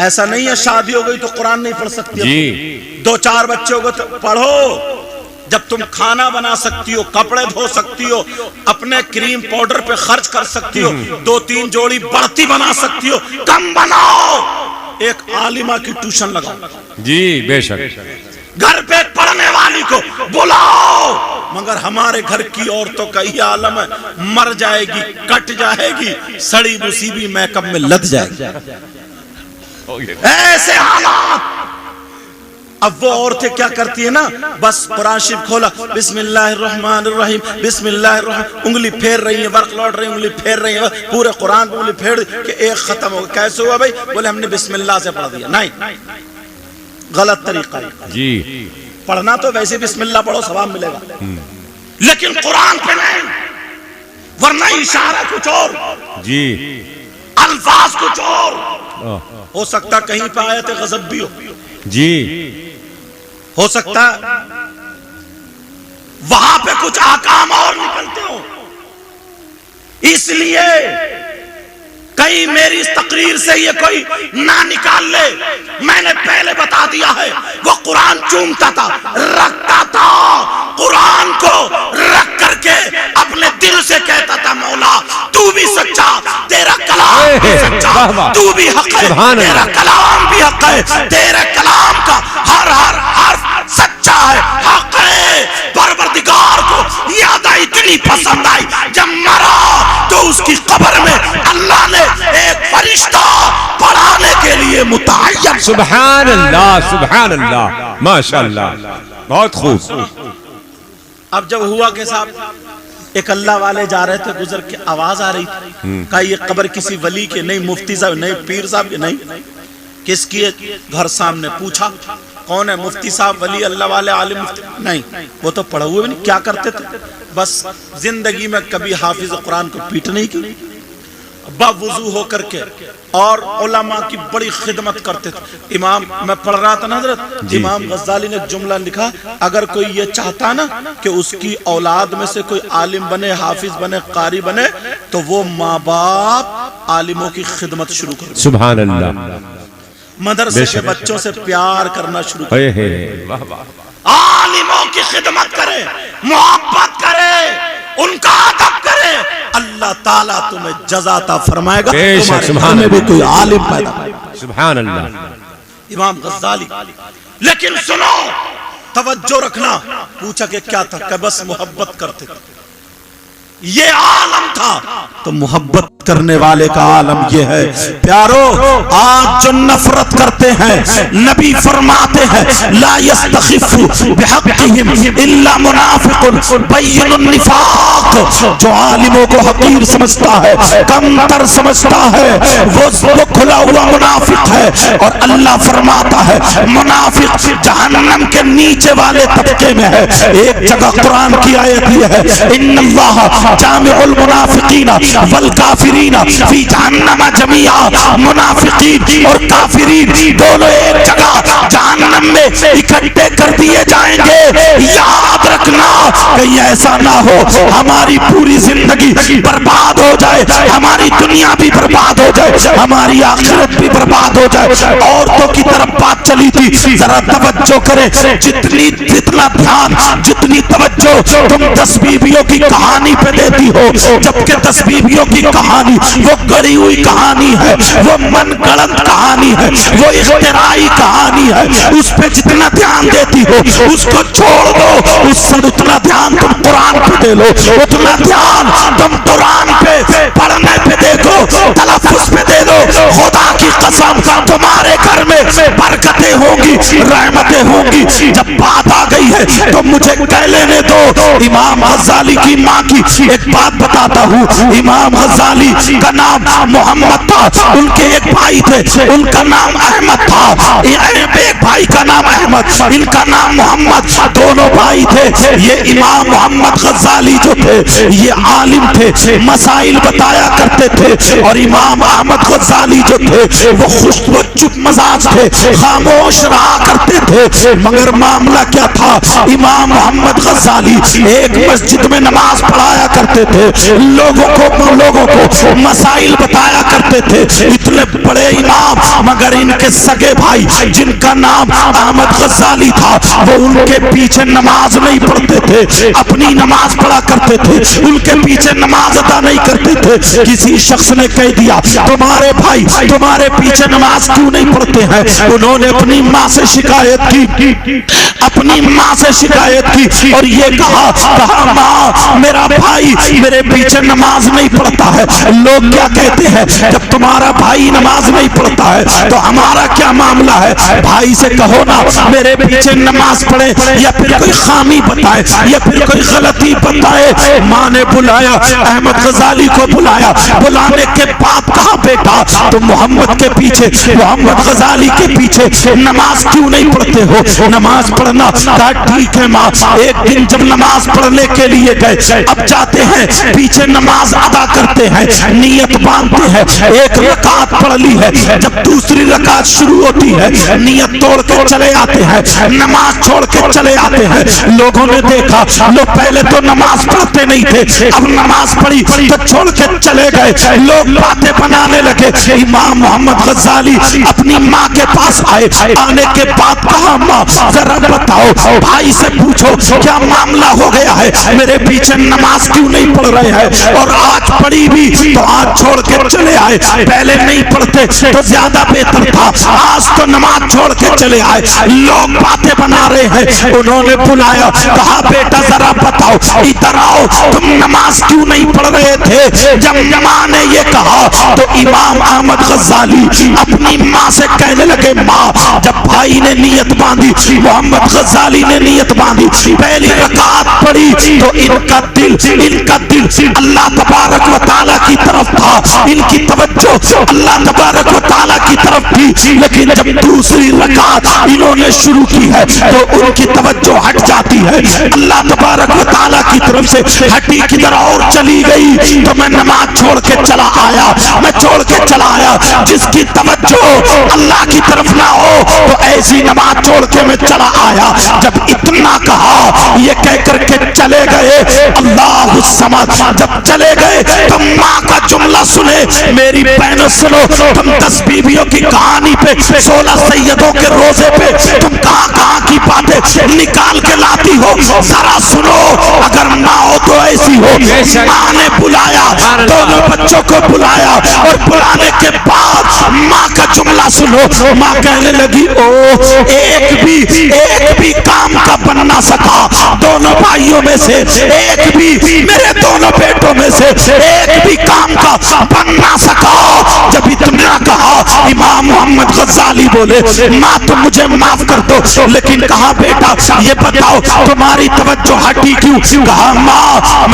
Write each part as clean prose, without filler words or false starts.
ایسا نہیں ہے شادی ہو گئی تو قرآن نہیں پڑھ سکتی جی، 2-4 بچے ہو گئے تو پڑھو. جب تم کھانا بنا سکتی ہو، کپڑے دھو سکتی ہو، اپنے کریم پاؤڈر پہ خرچ کر سکتی ہو، 2-3 جوڑی بڑھتی بنا سکتی ہو، کم بناؤ. ایک عالمہ کی ٹیوشن لگاؤ جی بے شک. گھر پہ پڑھنے والی کو بلاؤ. مگر ہمارے گھر کی عورتوں کا یہ عالم ہے، مر جائے گی، کٹ جائے گی، سڑی مصیبی میک اپ میں لد جائے گی. ایسے حالات. اب وہ عورتیں کیا کرتی ہیں نا، بس قرآن شریف کھولا، بسم اللہ الرحمن الرحیم، بسم اللہ الرحمن، انگلی پھیر رہی ہیں، ورق لوٹ رہی ہیں، انگلی پھیر رہی ہیں، پورے قرآن انگلی پھیر کہ ایک ختم ہو گیا. کیسے ہوا بھائی؟ بولے ہم نے بسم اللہ سے پڑھ دیا. نہیں، غلط طریقہ جی. پڑھنا تو ویسے بسم اللہ پڑھو، ثواب ملے گا، لیکن قرآن پہ نہیں، ورنہ اشارہ کچھ اور جی، الفاظ کچھ اور. ہو سکتا کہیں پہ آیت غضب بھی ہو جی، ہو سکتا وہاں پہ کچھ احکام اور نکلتے ہو. اس لیے کہیں میری اس تقریر سے یہ کوئی نہ نکال لے، میں نے پہلے بتا دیا ہے. وہ قرآن چومتا تھا، رکھتا تھا، قرآن کو رکھ کر کے اپنے دل سے کہتا تھا مولا تو بھی سچا، تیرا کلام بھی سچا، تو بھی حق ہے، تیرا کلام بھی حق ہے، تیرے کلام کا ہر حرف سچا ہے، حق ہے. پروردگار کو یاد آئی، اتنی پسند آئی، جب مرا تو اس کی قبر میں اللہ نے ایک فرشتہ پڑھانے کے لیے متعین. سبحان اللہ سبحان اللہ ماشاءاللہ، بہت خوب. اب جب ہوا کہ صاحب ایک اللہ والے جا رہے تھے، گزر کے آواز آ رہی تھی، کہا یہ قبر کسی ولی کے نہیں، مفتی صاحب نہیں، پیر صاحب کے نہیں، کس کی ہے؟ گھر سامنے پوچھا کون ہے؟ مفتی صاحب، ولی اللہ والے، عالم مفتی نہیں. وہ تو پڑھے ہوئے نہیں، کیا کرتے تھے؟ بس زندگی میں کبھی حافظ قرآن کو پیٹ نہیں کی، باوضو ہو کر کے، اور علماء کی بڑی خدمت کرتے تھے. امام، میں پڑھ رہا تھا نا حضرت، امام غزالی نے ایک جملہ لکھا، اگر کوئی یہ چاہتا نا کہ اس کی اولاد میں سے کوئی عالم بنے، حافظ بنے، قاری بنے، تو وہ ماں باپ عالموں کی خدمت شروع کر دے. سبحان اللہ. مدرسے کے بچوں سے پیار کرنا شروع کرے، عالموں کی خدمت کرے، محبت کرے، ان کا ادب کرے. اللہ تعالیٰ تمہیں جزا عطا فرمائے گا، تمہارے گھر میں بھی کوئی عالم پیدا کرے. سبحان اللہ. امام غزالی. لیکن سنو، توجہ رکھنا. پوچھا کہ کیا تھا؟ کہ بس محبت کرتے تھے. یہ عالم تھا. تو محبت کرنے والے کا عالم یہ ہے. پیارو، آج جو نفرت کرتے ہیں، نبی فرماتے ہیں لا يستخف بحقهم الا منافق بین النفاق. جو عالموں کو حقیر سمجھتا ہے، کم تر سمجھتا ہے، وہ کھلا ہوا منافق ہے. اور اللہ فرماتا ہے منافق جہنم کے نیچے والے طبقے میں ہے. ایک جگہ قرآن کی آیت یہ ہے، ان اللہ جامع المنافقین والکافرین فی جہنم جميعا. منافقین اور کافرین دونوں ایک جگہ جہنم میں اکٹھے کر دیے جائیں گے. یاد رکھنا کہیں ایسا نہ ہو ہماری پوری زندگی برباد ہو جائے، ہماری دنیا بھی برباد ہو جائے، ہماری آخرت بھی برباد ہو جائے. عورتوں کی طرف بات چلی تھی، ذرا توجہ کرے. جتنا دھیان، جتنی توجہ تم 10 بیویوں کی کہانی پہ دیتی ہو، جبکہ 10 بیویوں کی کہانی وہ گڑی ہوئی کہانی ہے، وہ من گڑت کہانی ہے، وہ اختراعی کہانی ہے. اس پہ جتنا دھیان دیتی ہو اس کو چھوڑ دو. اس سے اتنا دھیان تم قرآن پہ دے لو، اتنا دھیان تم قرآن پہ پڑھنے پہ دے دو، تلفظ پہ دے دو. خدا کی قسم تمہارے گھر میں برکتیں ہوں گی، رحمتیں ہوں گی. جب بات آ گئی ہے تو مجھے کہہ لینے دو. امام غزالی کی ماں کی ایک بات بتاتا ہوں. امام غزالی کا نام محمد تھا، ان کے ایک بھائی تھے، ان کا نام احمد تھا. ایک بھائی کا نام احمد، ان کا نام محمد. دونوں بھائی تھے. یہ امام محمد غزالی جو تھے یہ عالم تھے، مسائل بتایا کرتے تھے. اور امام احمد غزالی جو تھے وہ خوش و چپ مزاج تھے، خاموش خاموش رہا کرتے تھے، مگر معاملہ کیا تھا؟ امام محمد غزالی ایک مسجد میں نماز پڑھایا کرتے تھے، لوگوں کو مسائل بتایا کرتے تھے، اتنے بڑے امام، مگر ان کے سگے بھائی جن کا نام احمد غزالی تھا وہ ان کے پیچھے نماز نہیں پڑھتے تھے، اپنی نماز پڑھا کرتے تھے، ان کے پیچھے نماز ادا نہیں کرتے تھے۔ کسی شخص نے کہہ دیا تمہارے بھائی تمہارے پیچھے نماز کیوں نہیں پڑھتے ہیں؟ انہوں نے اپنی ماں سے شکایت کی، اپنی ماں سے شکایت کی اور یہ کہا ماں میرا بھائی میرے پیچھے نماز نہیں پڑھتا ہے۔ لوگ کیا کہتے ہیں؟ جب تمہارا بھائی نماز نہیں پڑھتا ہے تو ہمارا کیا معاملہ ہے؟ بھائی سے کہو نا میرے پیچھے نماز پڑھے، یا پھر کوئی خامی بتائے یا پھر کوئی غلطی بتائے۔ ماں نے بلایا، احمد غزالی کو بلایا، بلانے کے بعد کہا بیٹا تم محمد کے پیچھے، محمد غزالی کے پیچھے نماز کیوں نہیں پڑھتے ہو؟ نماز پڑھنا۔ کہا ٹھیک ہے ماں۔ ایک دن جب نماز پڑھنے کے لیے گئے، اب جاتے ہیں پیچھے نماز ادا کرتے ہیں، نیت باندھتے ہیں، ایک رکعت پڑھ لی ہے، جب دوسری رکعت شروع ہوتی ہے نیت توڑ کے چلے آتے ہیں، نماز چھوڑ کے چلے آتے ہیں۔ لوگوں نے دیکھا لوگ پہلے تو نماز پڑھتے نہیں تھے، اب نماز پڑھی تو چھوڑ کے چلے گئے، لوگ باتیں بنانے لگے۔ امام محمد غزالی اپنی ماں کے پاس آئے، آنے کے بعد کہا ماں ذرا بتاؤ بھائی سے پوچھو کیا معاملہ ہو گیا ہے، میرے پیچھے نماز کیوں نہیں پڑھ رہے ہیں؟ اور آج پڑھی بھی تو آج چھوڑ کے چلے آئے، پہلے نہیں پڑھتے تو زیادہ بہتر تھا، آج تو نماز چھوڑ کے چلے آئے، لوگ باتیں بنا رہے ہیں۔ انہوں نے بلایا، کہا بیٹا ذرا بتاؤ ادھر آؤ، تم نماز کیوں نہیں پڑھ رہے تھے؟ جب ماں نے یہ کہا تو امام احمد غزالی اپنی ماں سے کہنے لگے ماں جب بھائی نے نیت باندھی، محمد غزالی نے نیت باندھی، پہلی رکعت پڑھی تو ان کا دل اللہ تبارک و تعالیٰ کی طرف تھا، ان کی توجہ اللہ تبارک و تعالیٰ کی طرف تھی، لیکن جب دوسری رکعت انہوں نے شروع کی ہے تو ان کی توجہ ہٹ جاتی ہے اللہ تبارک و تعالیٰ کی طرف سے، ہٹی کدھر اور چلی گئی تو میں نماز چھوڑ کے چلا آیا، میں چھوڑ کے چلا آیا۔ جس کی توجہ اللہ کی طرف نہ ہو تو ایسی نماز چھوڑ کے میں چلا آیا۔ جب اتنا کہا یہ کہہ کر کے چلے گئے اللہ الصمد، جب چلے گئے تو ماں کا جملہ سنے، میری بہنوں سنو، تم 10 بیویوں کی کہانی پہ 16 سیدوں کے روزے پہ تم کہاں کی باتیں نکال کے لاتی ہو، ذرا سنو، اگر ماں ہو تو ایسی ہو۔ ماں نے بلایا، دونوں بچوں کو بلایا اور بلانے کے بعد ماں کا جملہ سنو، ماں کہنے لگی ایک بھی کام کا بن نہ سکا، دونوں بھائیوں میں سے ایک بھی، میرے دونوں بیٹوں میں سے ایک بھی کام کا بن نہ سکا۔ جب اتنا کہا امام محمد غزالی بولے ماں تم مجھے معاف کر دو، لیکن کہا بیٹا یہ بتاؤ تمہاری توجہ ہٹی کیوں؟ کہا ماں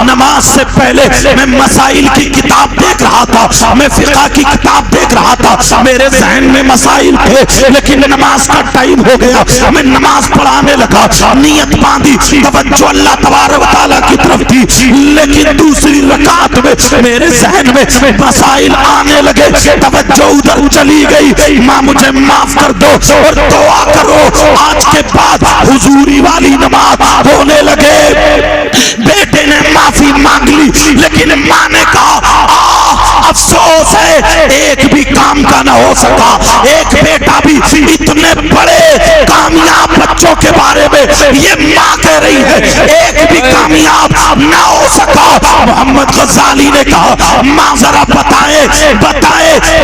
نماز سے پہلے میں مسائل کی کتاب دیکھ رہا تھا، میں فقہ کی کتاب دیکھ رہا تھا، میرے ذہن میں مسائل تھے، لیکن نماز کا ٹائم ہو گیا، میں نماز پڑھانے لگا، نیت باندھی، توجہ اللہ تبارک و تعالیٰ کی طرف تھی، لیکن دوسری رکعت میں میرے ذہن میں مسائل آنے لگے، توجہ ادھر چلی گئی۔ ماں مجھے معاف کر دو اور دعا کرو۔ آج کے بعد حضوری والی نماز ہونے لگے، بیٹے نے معافی مانگ لی، لیکن ماں نے کہا افسوس ہے ایک بھی کام کا نہ ہو سکا، ایک بیٹا بھی، اتنے بڑے کامیاب بچوں کے بارے میں یہ ماں کہہ رہی ہے ایک بھی کامیاب نہ ہو سکا۔ محمد غزالی نے کہا ماں ذرا بتائے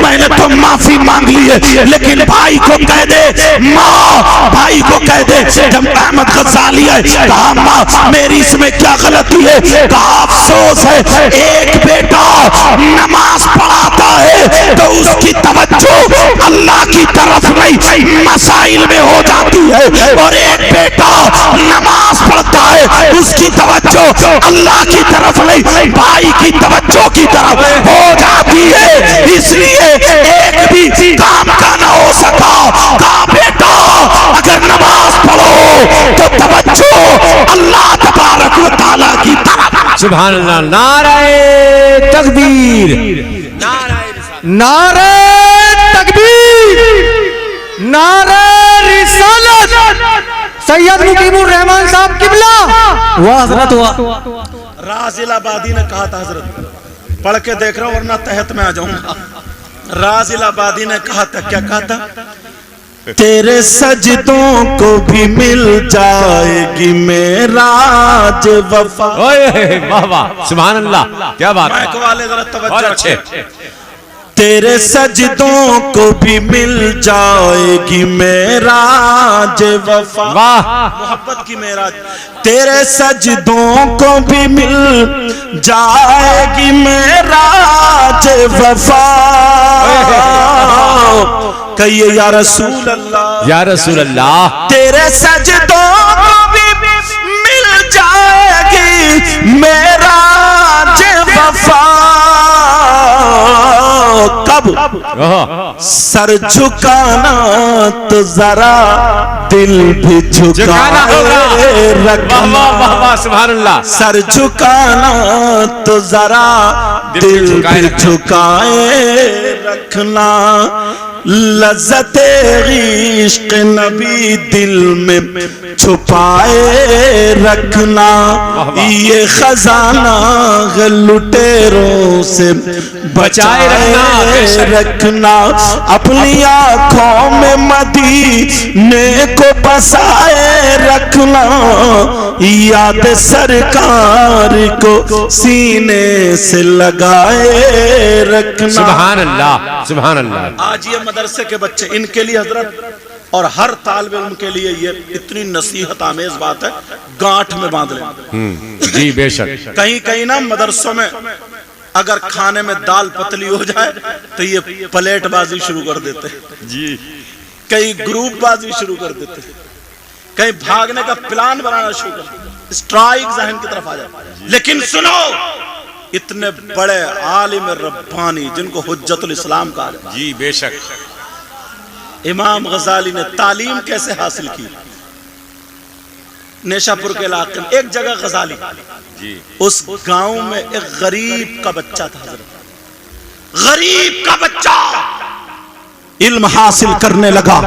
میں نے تو معافی مانگ لی ہے، لیکن بھائی کو کہہ دے، ماں بھائی کو کہہ دے۔ جب احمد غزالی آئے کہا ماں میری اس میں کیا غلطی ہے؟ کہا افسوس ہے ایک بیٹا نماز پڑھاتا ہے تو اس کی توجہ اللہ کی طرف نہیں مسائل میں ہو جاتی ہے، اور ایک بیٹا نماز پڑھتا ہے اس کی توجہ اللہ کی طرف نہیں بھائی کی توجہ کی طرف ہو جاتی ہے، اس لیے ایک بھی کام کا نہ ہو سکا۔ کہا بیٹا اگر نماز پڑھو تو توجہ اللہ تبارک و تعالیٰ کی طرف۔ سبحان اللہ، نعرہ تکبیر، نعرہ تکبیر، نعرہ سید مقیم الرحمان صاحب قبلہ وہ حضرت ہوا. رازل آبادی نے کہا تھا، حضرت پڑھ کے دیکھ رہا ہوں ورنہ تحت میں آ جاؤں گا. رازل آبادی نے کہا تھا، کیا کہا تھا؟ تیرے سجدوں کو بھی مل جائے گی معراج وفا. واہ واہ سبحان اللہ، کیا بات ہے. مائک والے ذرا توجہ بہت اچھے. رکھیں. تیرے سجدوں کو بھی مل جائے گی معراج وفا. واہ محبت کی معراج. تیرے سجدوں کو بھی مل جائے گی معراج وفا. کہیے یا رسول اللہ، یا رسول اللہ. تیرے سجدوں کو بھی مل جائے گی معراج وفا. کب؟ سر جھکانا تو ذرا دل بھی جھکانا جھکائے واہ رکھنا. واہ واہ سبحان اللہ. سر جھکانا تو ذرا دل بھی جھکائے رکھنا. لذت عشق نبی دل میں چھپائے رکھنا. یہ خزانہ لٹیروں سے بچائے رکھنا. اپنی آنکھوں میں مدینے کو بسائے رکھنا. یاد سرکار کو سینے سے لگائے رکھنا. سبحان اللہ سبحان اللہ. آج یہ مدرسے کے بچے، ان کے لیے حضرت اور ہر طالب علم کے لیے یہ اتنی نصیحت آمیز بات ہے، گانٹھ میں باندھ لیں. جی بے شک. کہیں کہیں نا مدرسوں میں اگر کھانے میں دال پتلی ہو جائے تو یہ پلیٹ بازی شروع کر دیتے. جی کئی گروپ بازی شروع کر دیتے. کہیں بھاگنے کا پلان بنانا شروع کر دیتے. اسٹرائک ذہن کی طرف آ جائے. لیکن سنو، اتنے بڑے عالم ربانی جن کو حجت الاسلام کہا جاتا ہے، جی بے شک. امام غزالی نے تعلیم کیسے حاصل کی؟ نیشا پور کے علاقے میں ایک جگہ غزالی، جی اس گاؤں میں ایک غریب کا بچہ تھا. حضرت غریب کا بچہ علم حاصل کرنے لگا،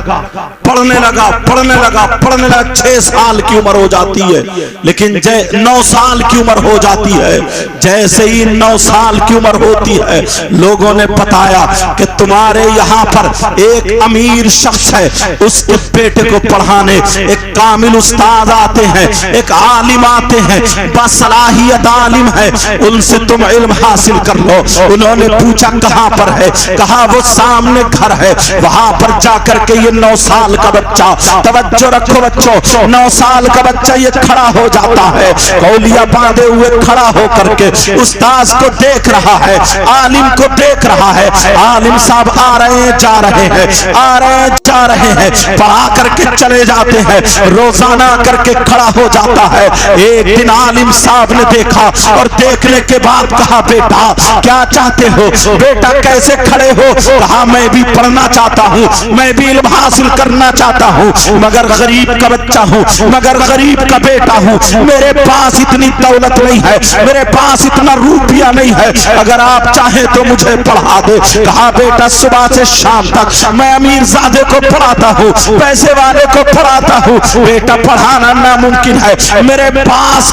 پڑھنے لگا پڑھنے لگا پڑھنے لگا. 6 سال کی عمر ہو جاتی ہے، لیکن 9 سال کی عمر ہو جاتی ہے. جیسے ہی 9 سال کی عمر ہوتی ہے، لوگوں نے بتایا کہ تمہارے یہاں پر ایک امیر شخص ہے، اس کے بیٹے کو پڑھانے ایک کامل استاد آتے ہیں، ایک عالم آتے ہیں، باصلاحیت عالم ہے، ان سے تم علم حاصل کر لو. انہوں نے پوچھا کہاں پر ہے؟ کہا وہ سامنے گھر ہے. وہاں پر جا کر کے یہ 9 سال کا بچہ، توجہ رکھو بچوں، 9 سال کا بچہ یہ کھڑا ہو جاتا ہے، تولیہ باندھے ہوئے کھڑا ہو کر کے استاذ کو دیکھ رہا ہے، عالم کو دیکھ رہا ہے. عالم صاحب آ رہے ہیں جا رہے ہیں، آ رہے ہیں جا رہے ہیں، پڑھا کر کے چلے جاتے ہیں. روزانہ کر کے کھڑا ہو جاتا ہے. ایک دن عالم صاحب نے دیکھا اور دیکھنے کے بعد کہا بیٹا کیا چاہتے ہو؟ بیٹا کیسے کھڑے ہو؟ کہا میں بھی پڑھنا چاہتا ہوں، میں بھی علم حاصل کرنا چاہتا ہوں، مگر غریب کا بچہ ہوں، مگر غریب کا بیٹا ہوں، میرے پاس اتنی دولت نہیں ہے، میرے پاس اتنا روپیہ نہیں ہے، اگر آپ چاہیں تو مجھے پڑھا دے. کہا بیٹا صبح سے شام تک میں امیر زادے کو پڑھاتا ہوں، پیسے والے کو پڑھاتا ہوں، بیٹا پڑھانا ناممکن ہے، میرے پاس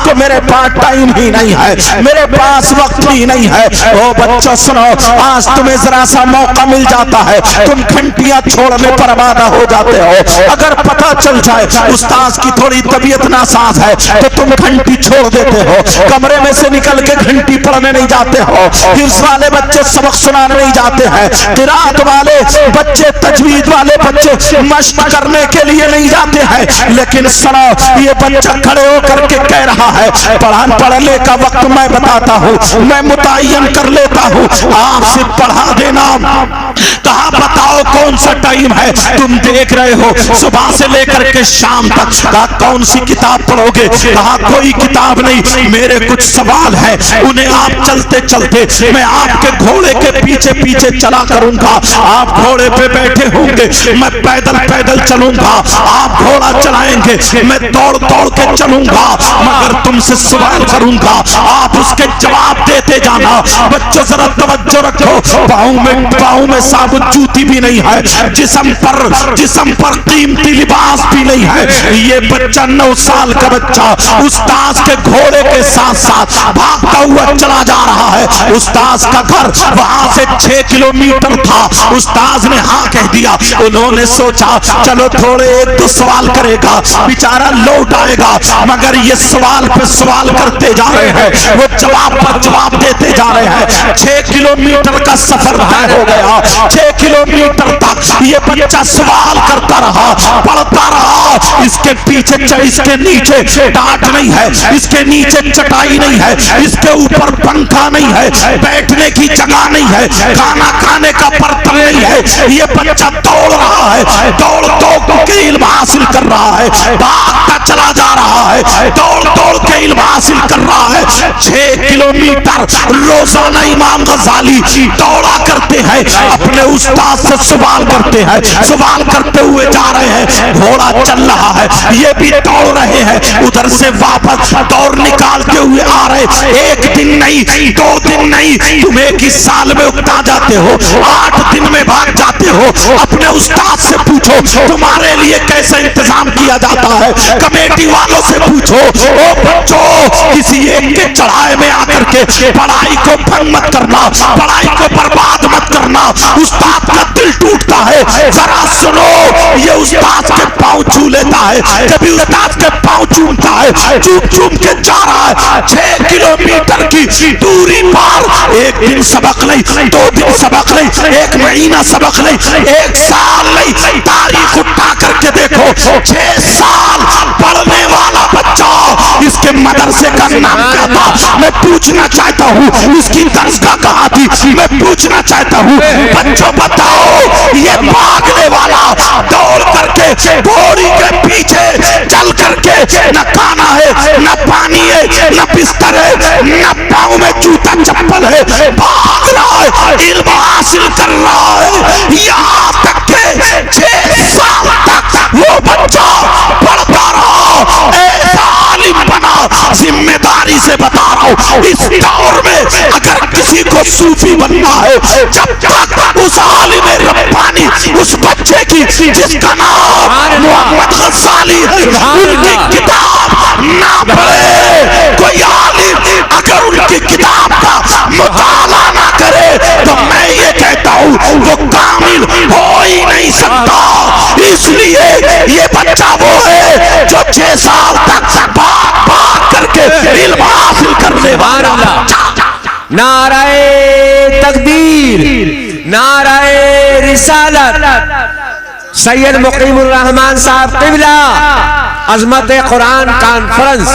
ٹائم ہی نہیں ہے، میرے پاس وقت ہی نہیں ہے. او بچوں سنو، آج تمہیں ذرا سا موقع مل جاتا ہے، تم گھنٹیاں چھوڑنے پر آمادہ ہو جاتے ہو. اگر پتہ چل جائے استاذ کی تھوڑی طبیعت ناساز ہے تو تم گھنٹی چھوڑ دیتے ہو، کمرے میں سے نکل کے گھنٹی پڑھنے نہیں جاتے ہو. حفظ والے بچے سبق سنانے نہیں جاتے ہیں، قرات والے بچے، تجوید والے بچے مشق کرنے کے لیے نہیں جاتے ہیں. لیکن سنو، یہ بچہ کھڑے ہو کر کے کہہ رہا ہے پڑھنے کا وقت میں بتاتا ہوں، میں متعین کر لیتا ہوں، آپ سے پڑھا دینا. کہا بتاؤ کون سا ٹائم ہے تم دیکھ رہے ہو صبح سے لے کر کے شام تک؟ کہا کون سی کتاب پڑھو گے؟ کہا کوئی کتاب نہیں، میرے کچھ سوال ہیں، انہیں آپ چلتے چلتے میں آپ کے گھوڑے کے پیچھے پیچھے چلا کروں گا. آپ گھوڑے پہ بیٹھے ہوں گے، میں پیدل چلوں گا، آپ گھوڑا چلائیں گے، میں دوڑ کے چلوں گا، مگر تم سے سوال کروں گا، آپ اس کے جواب دیتے جانا. بچوں ذرا توجہ رکھو، پاؤں میں ثابت جوتی بھی نہیں ہے، ہے, جسم پر قیمتی لباس بھی نہیں ہے. یہ بچہ 9 سال کا بچہ استاذ کے گھوڑے کے ساتھ ساتھ بھاگتا ہوا چلا جا رہا ہے. استاذ کا گھر وہاں سے 6 کلومیٹر تھا. استاذ نے ہاں کہہ دیا. انہوں نے سوچا چلو تھوڑے 1-2 سوال کرے گا, بیچارہ لوٹ آئے گا, مگر یہ سوال پہ سوال کرتے جا رہے ہیں, وہ جواب پر جواب دیتے جا رہے ہیں. 6 کلومیٹر کا سفر طے ہو گیا. 6 کلومیٹر تک یہ بچہ سوال کرتا رہا, پڑھتا رہا. اس کے پیچھے اس کے نیچے ڈانٹ نہیں ہے, اس کے نیچے چٹائی نہیں ہے, اس کے اوپر پنکھا نہیں ہے, بیٹھنے کی جگہ نہیں ہے, کھانا کھانے کا برتن نہیں ہے. یہ بچہ دوڑ رہا ہے, دوڑ کے علم حاصل کر رہا ہے, بھاگتا چلا جا رہا ہے, دوڑ کے علم حاصل کر رہا ہے. 6 کلومیٹر روزانہ امام غزالی دوڑا کرتے ہیں, اپنے استاد سے سوال کرتے ہیں, سوال کرتے ہوئے جا رہے ہیں. گھوڑا چل رہا ہے, یہ بھی دوڑ رہے ہیں, ادھر سے واپس دوڑ نکالتے ہوئے آ رہے. 1 دن نہیں, 2 دن نہیں, تم ایک ہی سال میں اکتا جاتے ہو, 8 دن میں بھاگ جاتے ہو. اپنے استاد سے پوچھو تمہارے لیے کیسے انتظام کیا جاتا ہے, کمیٹی والوں سے پوچھو. او بچوں, کسی ایک کے چڑھائے میں آ کر کے پڑھائی کو بھنگ مت کرنا, پڑھائی کو برباد مت کرنا. استاد کا دل ٹوٹتا ہے, ذرا سنو. یہ استاد کے پاؤں چھو لیتا ہے, کبھی استاد کے پاؤں چومتا ہے, چوم کے جا رہا ہے. 6 کلومیٹر کی دوری پر 1 دن سبق نہیں, 2 دن سبق نہیں, 1 مہینہ سبق نہیں, 1 سال نہیں. تاریخ اٹھا کر کے دیکھو, 6 سال پڑھنے والا بچہ. اس کے مدرسے کا نام کیا تھا میں پوچھنا چاہتا ہوں, اس کی درسگاہ کہاں تھی میں پوچھنا چاہتا ہوں. بچوں بتاؤ, یہ بھاگنے والا دوڑ کر کے گھوڑی کے پیچھے چل کر کے نہ کھانا ہے, نہ پانی ہے, نہ بستر ہے, نہ پاؤں میں جوتا چپل ہے, بھاگ رہا ہے, علم حاصل کر رہا ہے. یہاں تک کہ 6 سال تک وہ بچہ پڑھتا رہا, ایسا عالم بنا. ذمہ داری سے بتا رہا ہوں, اس دور میں اگر کسی کو صوفی بننا ہے, جب تک اس عالم ربانی, اس بچے کی جس کا نام محمد غزالی ہے, ان کی کتاب نہ پڑھے, کوئی عالم اگر ان کی کتاب کا مطالعہ نہ کرے, تو میں یہ کہتا ہوں وہ کامل ہو ہی نہیں سکتا. اس لیے یہ بچہ وہ ہے جو 6 سال تک بھاگ کر کے علم حاصل کرنے والا. نعرہ تکبیر, نعرہ رسالت. سید مقیم الرحمان صاحب قبلہ, عظمت قرآن کانفرنس.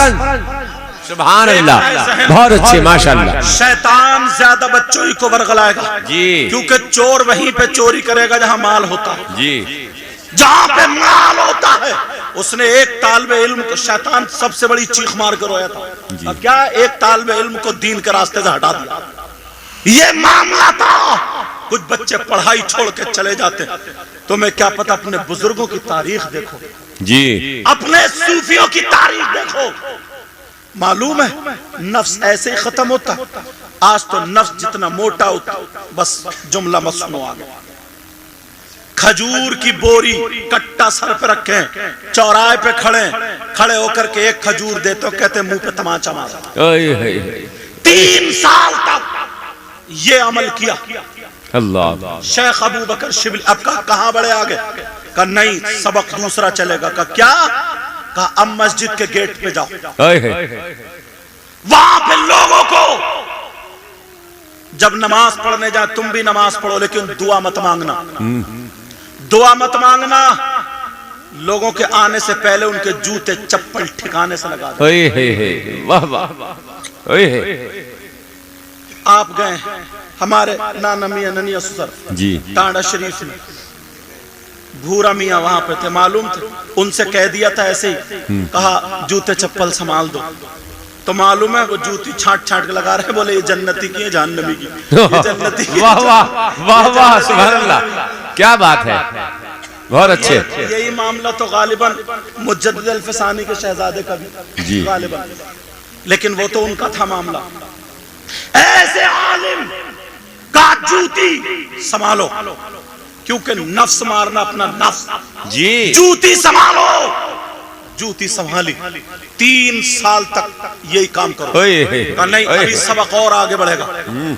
سبحان اللہ, بہت اچھے, ماشاءاللہ. شیطان زیادہ بچوں ہی کو ورغلائے گا جی, کیونکہ چور وہیں پہ چوری کرے گا جہاں مال ہوتا ہے. جی, جہاں پہ مال ہوتا ہے. اس نے ایک طالب علم کو, شیطان سب سے بڑی چیخ مار کر رویا تھا, کیا ایک طالب علم کو دین کے راستے سے ہٹا دیا. یہ معاملہ تھا. کچھ بچے پڑھائی چھوڑ کے چلے جاتے. تمہیں کیا پتا, اپنے بزرگوں کی تاریخ دیکھو, جی, اپنے صوفیوں کی تاریخ دیکھو, معلوم ہے نفس ایسے ہی ختم ہوتا. آج تو نفس جتنا موٹا ہوتا, بس جملہ مسنو آ گیا. کھجور کی بوری کٹا سر پہ رکھیں, چوراہے پہ کھڑے ہو کر کے ایک کھجور دیتے, کہتے منہ پہ تماچا مارا. 3 سال تک یہ عمل کیا. اللہ. شیخ ابو بکر شبلی, اب کہاں بڑے آگے, کہا نہیں سبق دوسرا چلے گا. کہا کیا, کہا اب مسجد کے گیٹ پہ جاؤ, وہاں پہ لوگوں کو جب نماز پڑھنے جائے, تم بھی نماز پڑھو لیکن دعا مت مانگنا, دعا مت مانگنا. لوگوں کے آنے سے پہلے ان کے جوتے چپل ٹھکانے سے لگا دیں. واہ واہ. آپ گئے ہمارے نانا میاں ننیا سسر جی, ٹانڈا شریف میں, بھورا میاں وہاں پہ تھے, معلوم تھے. ان سے کہہ دیا تھا ایسے ہی, کہا جوتے چپل سنبھال دو. تو معلوم ہے وہ جوتی چھانٹ چھانٹ کے لگا رہے, بولے یہ جنتی کی ہے جہنمی کی, یہ جنتی کی. واہ واہ واہ واہ, سبحان اللہ, کیا بات ہے, بہت اچھے. یہی معاملہ تو غالباً مجدد الفسانی کے شہزادے کا بھی غالباً, لیکن وہ تو ان کا تھا معاملہ. ایسے عالم کا جوتی سنبھالو, کیونکہ نفس مارنا اپنا نفس. جی جوتی سنبھالو. جوتی سنبھالی. 3 سال تک یہی کام کرو. کہا نہیں ابھی سبق اور آگے بڑھے گا.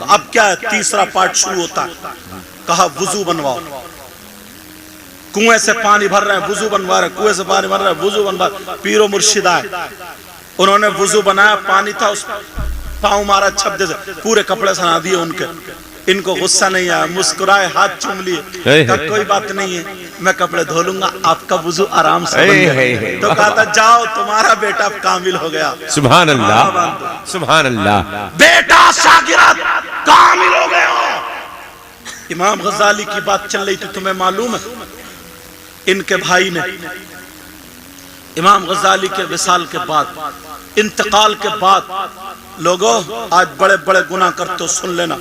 اب کیا ہے؟ تیسرا پارٹ شروع ہوتا ہے. کہا وضو بنواؤ. کنویں سے پانی بھر رہے ہیں وضو بنوا رہے ہیں. کنویں سے پانی بھر رہے ہیں وضو بنوا رہے ہیں. پیر و مرشد آئے, انہوں نے وضو بنایا. پانی تھا اس پاؤں مارا چھپدے سے, پورے کپڑے سنا دیے ان کے. ان کو غصہ نہیں آیا, مسکرائے, ہاتھ چوم لیے. کہا کوئی بات نہیں ہے, میں کپڑے دھو لوں گا, آپ کا وضو آرام سے بن گیا. تو کہا تھا جاؤ تمہارا بیٹا کامل ہو گیا. سبحان اللہ سبحان اللہ. بیٹا شاگرد کامل ہو گیا. امام غزالی کی بات چل رہی تھی, تمہیں معلوم ہے ان کے بھائی نے امام غزالی کے وصال کے بعد, انتقال کے بعد, لوگوں آج بڑے بڑے گناہ کرتے ہو سن لینا,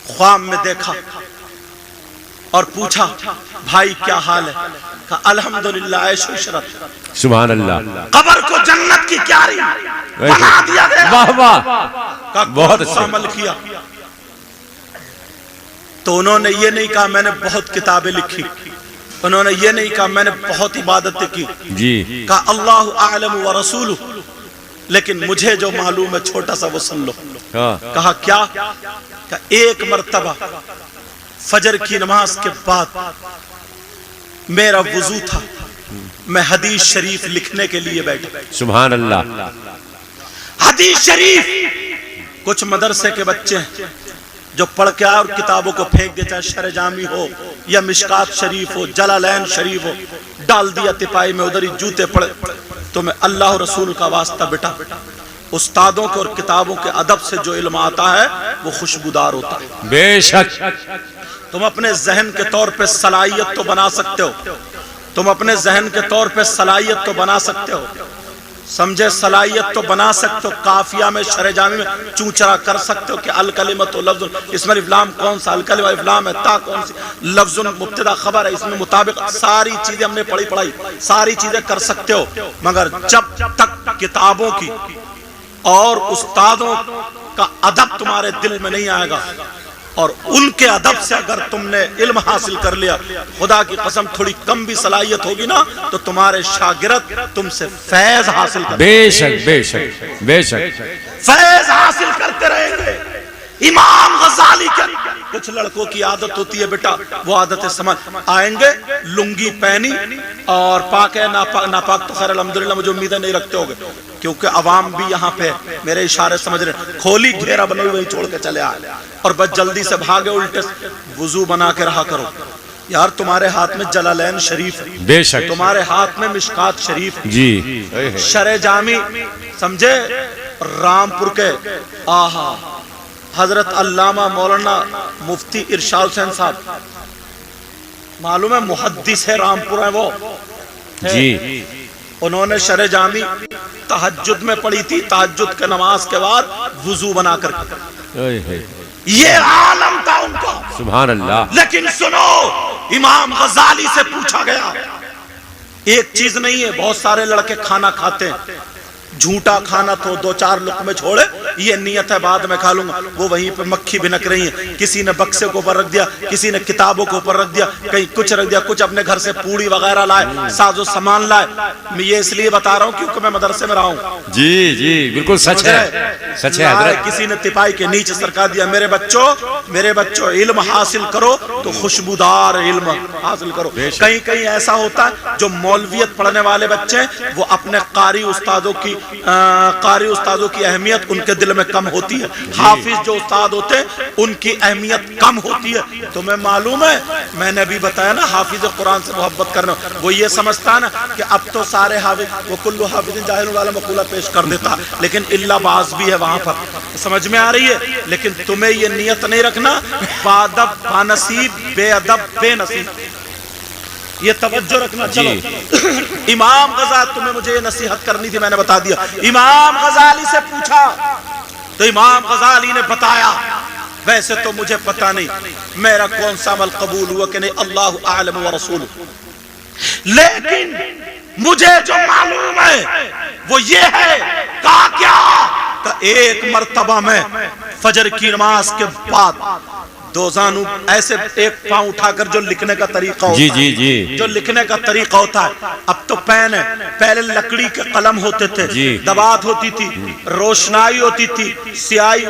خواب میں دیکھا اور پوچھا بھائی کیا حال ہے؟ کہا الحمدللہ عیش و عشرت. سبحان اللہ. قبر کو جنت کی کیاری بنا دیا گیا. واہ واہ, کہا بہت کون سا عمل کیا؟ تو انہوں نے یہ نہیں کہا میں نے بہت کتابیں لکھی, انہوں نے یہ نہیں کہا میں نے بہت عبادتیں کی. جی کہا اللہ اعلم ورسولہ, لیکن مجھے جو معلوم ہے چھوٹا سا وہ سن لو. کہا کیا؟ کہ ایک مرتبہ فجر کی نماز کے بعد میرا وضو تھا, میں حدیث شریف لکھنے کے لیے بیٹھا. سبحان اللہ. حدیث شریف کچھ مدرسے کے بچے ہیں جو پڑھ کے آئے اور کتابوں کو پھینک دے, چاہے شرح جامی ہو یا مشکات شریف ہو, جلالین شریف ہو, ڈال دیا تپائی میں, ادھر ہی جوتے پڑے. تمہیں اللہ و رسول کا واسطہ بیٹا, استادوں کے اور کتابوں کے ادب سے جو علم آتا ہے وہ خوشبودار ہوتا ہے. بے شک. تم اپنے ذہن کے طور پہ صلاحیت تو بنا سکتے ہو, تم اپنے ذہن کے طور پہ صلاحیت تو بنا سکتے ہو, سمجھے, صلاحیت تو بنا سکتے ہو. قافیہ میں شرح جامی میں چونچرا کر سکتے ہو کہ الکلمۃ لفظ, اس میں افلام کون سا, الکلمہ افلام ہے, تا کون سی, لفظ مبتدا خبر ہے, اس میں مطابق ساری چیزیں ہم نے پڑھائی, ساری چیزیں کر سکتے ہو. مگر جب تک کتابوں کی اور استادوں کا ادب تمہارے دل میں نہیں آئے گا, اور ان کے ادب سے اگر تم نے علم حاصل کر لیا, خدا کی قسم تھوڑی کم بھی صلاحیت ہوگی نا تو تمہارے شاگرد تم سے فیض حاصل کرتے, بے شک بے شک بے شک, فیض حاصل کرتے رہیں گے. امام غزالی کے کچھ لڑکوں کی عادت ہوتی ہے بیٹا, وہ عادتیں سمجھ آئیں گے, لنگی پہنی اور پاک ہے ناپاک تو خیر الحمدللہ مجھے امیدیں نہیں رکھتے ہوگے, کیونکہ عوام بھی یہاں پہ میرے اشارے سمجھ رہے, کھولی گھیرا بنوئی وہی چھوڑ کے چلے آئے اور بس جلدی سے بھاگے الٹے. وضو بنا کے رہا کرو یار, تمہارے ہاتھ میں جلالین شریف ہے, بے شک, تمہارے ہاتھ میں مشکات شریف ہے, جی شرح جامی سمجھے, رامپور کے آہا حضرت علامہ مولانا مفتی ارشاد حسین صاحب, معلوم ہے محدث ہے, رامپور ہے وہ جی, انہوں نے شرح جامی تہجد میں پڑھی تھی, تہجد کے نماز کے بعد وضو بنا کر, یہ عالم تھا ان کا. سبحان اللہ. لیکن سنو, امام غزالی سے پوچھا گیا, ایک چیز نہیں ہے, بہت سارے لڑکے کھانا کھاتے ہیں, جھوٹا کھانا تو 2-4 لقمے چھوڑے, یہ نیت ہے بعد میں کھا لوں گا, وہ وہیں پہ مکھی بھنک رہی ہیں, کسی نے بکسے کو اوپر رکھ دیا, کسی نے کتابوں کو اوپر رکھ دیا, کہیں کچھ رکھ دیا, کچھ اپنے گھر سے پوڑی وغیرہ لائے, ساز و سامان لائے. میں یہ اس لیے بتا رہا ہوں کیونکہ میں مدرسے میں رہا ہوں. جی جی بالکل سچ ہے, سچ ہے حضرت. کسی نے تپائی کے نیچے سرکا دیا, میرے بچوں علم حاصل کرو تو خوشبودار علم حاصل کرو. کہیں کہیں ایسا ہوتا ہے جو مولویت پڑھنے والے بچے ہیں وہ اپنے قاری استادوں کی اہمیت ان کے دل میں کم ہوتی ہے, حافظ جو استاد ہوتے ہیں ان کی اہمیت کم ہوتی ہے. تمہیں معلوم ہے, میں نے ابھی بتایا نا, حافظ قرآن سے محبت کرنا, وہ یہ سمجھتا ہے نا کہ اب تو سارے حافظ, وہ کلو حافظ جاہل والا مقولہ پیش کر دیتا, لیکن اللہ باز بھی ہے وہاں پر, سمجھ میں آ رہی ہے. لیکن تمہیں یہ نیت نہیں رکھنا بادب بانصیب بے ادب بے نصیب, یہ توجہ رکھنا. چلو امام غزالی, تمہیں مجھے یہ نصیحت کرنی تھی, میں نے بتا دیا. امام غزالی سے پوچھا تو امام غزالی نے بتایا, ویسے تو مجھے پتا نہیں میرا کون سا عمل قبول ہوا کہ نہیں, اللہ اعلم ورسولہ, لیکن مجھے جو معلوم ہے وہ یہ ہے. کہا کیا؟ کہ ایک مرتبہ میں فجر کی نماز کے بعد دو زانو ایسے ایک پاؤں اٹھا کر جو لکھنے کا طریقہ ہوتا جی ہے، جی جی جو لکھنے کا طریقہ ہوتا ہے، اب تو پین ہے، پہلے لکڑی کے قلم ہوتے تھے، جی دبات ہوتی تھی، روشنائی ہوتی تھی، سیاہی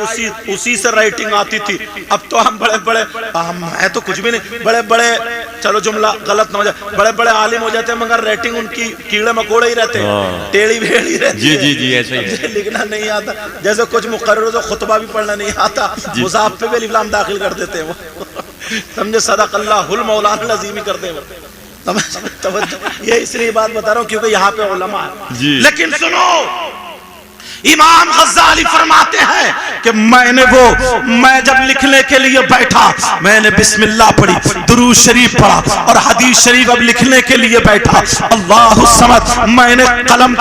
اسی سے رائٹنگ آتی تھی۔ اب تو ہم بڑے بڑے، ہے تو کچھ بھی نہیں، بڑے بڑے، چلو جملہ غلط نہ ہو جائے، بڑے بڑے عالم ہو جاتے ہیں مگر رائٹنگ ان کی کیڑے مکوڑے ہی رہتے ہیں، ٹیڑھی بھیڑی رہتی جی ہے، جی جی ایسے ہی ہے۔ لکھنا نہیں آتا، جیسے کچھ مقرر تو خطبہ بھی پڑھنا نہیں آتا، مضاف پہ بھی الف لام داخل کر دیتے ہیں وہ، سمجھے صدق اللہ المولانا العظیم ہی کرتے ہیں۔ یہ اس لیے بات بتا رہا ہوں کیونکہ یہاں پہ علماء ہیں۔ لیکن سنو، امام غزالی فرماتے ہیں کہ میں جب لکھنے کے لیے بیٹھا، میں نے بسم اللہ پڑھی، درود شریف پڑھا اور حدیث شریف اب لکھنے کے لیے بیٹھا، اللہ الصمد، میں نے قلم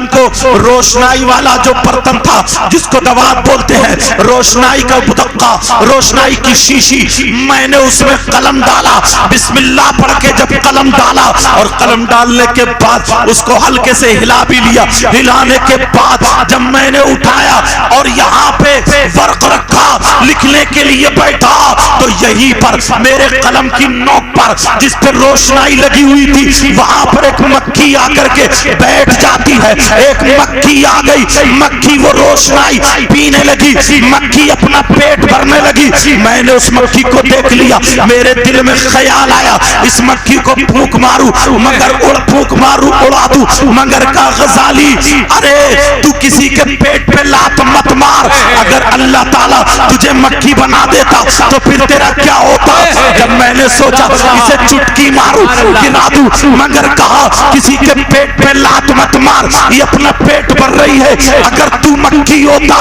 کو روشنائی والا جو برتن تھا جس کو دوات بولتے ہیں، روشنائی کا بدقہ، روشنائی کی شیشی، میں نے اس میں قلم ڈالا، بسم اللہ پڑھ کے جب قلم ڈالا اور قلم ڈالنے کے بعد اس کو ہلکے سے ہلا بھی لیا، ہلانے کے بعد جب میں نے اٹھایا اور یہاں پہ ورق رکھا لکھنے کے لیے بیٹھا تو یہی پر میرے قلم کی نوک پر جس پر روشنائی لگی ہوئی تھی وہاں پر ایک مکھی آ کر کے بیٹھ جاتی ہے، ایک مکھی آ گئی، مکھی وہ روشنائی پینے لگی، مکھی اپنا پیٹ بھرنے لگی، میں نے اس مکھی کو دیکھ لیا، میرے دل میں خیال آیا اس مکھی کو پھونک ماروں مگر پھونک ماروں اڑا دوں، مگر کا غزالی ارے تو کسی کے پیٹ پہ لات مت مار، اگر اللہ تعالیٰ تجھے مکھی بنا دیتا تو پھر تیرا کیا ہوتا؟ جب میں نے سوچا اسے چٹکی ماروں گرا دوں، مگر کہا کسی کے پیٹ پہ لات مت مار، یہ اپنا پیٹ بھر رہی ہے، اگر تو مکھی ہوتا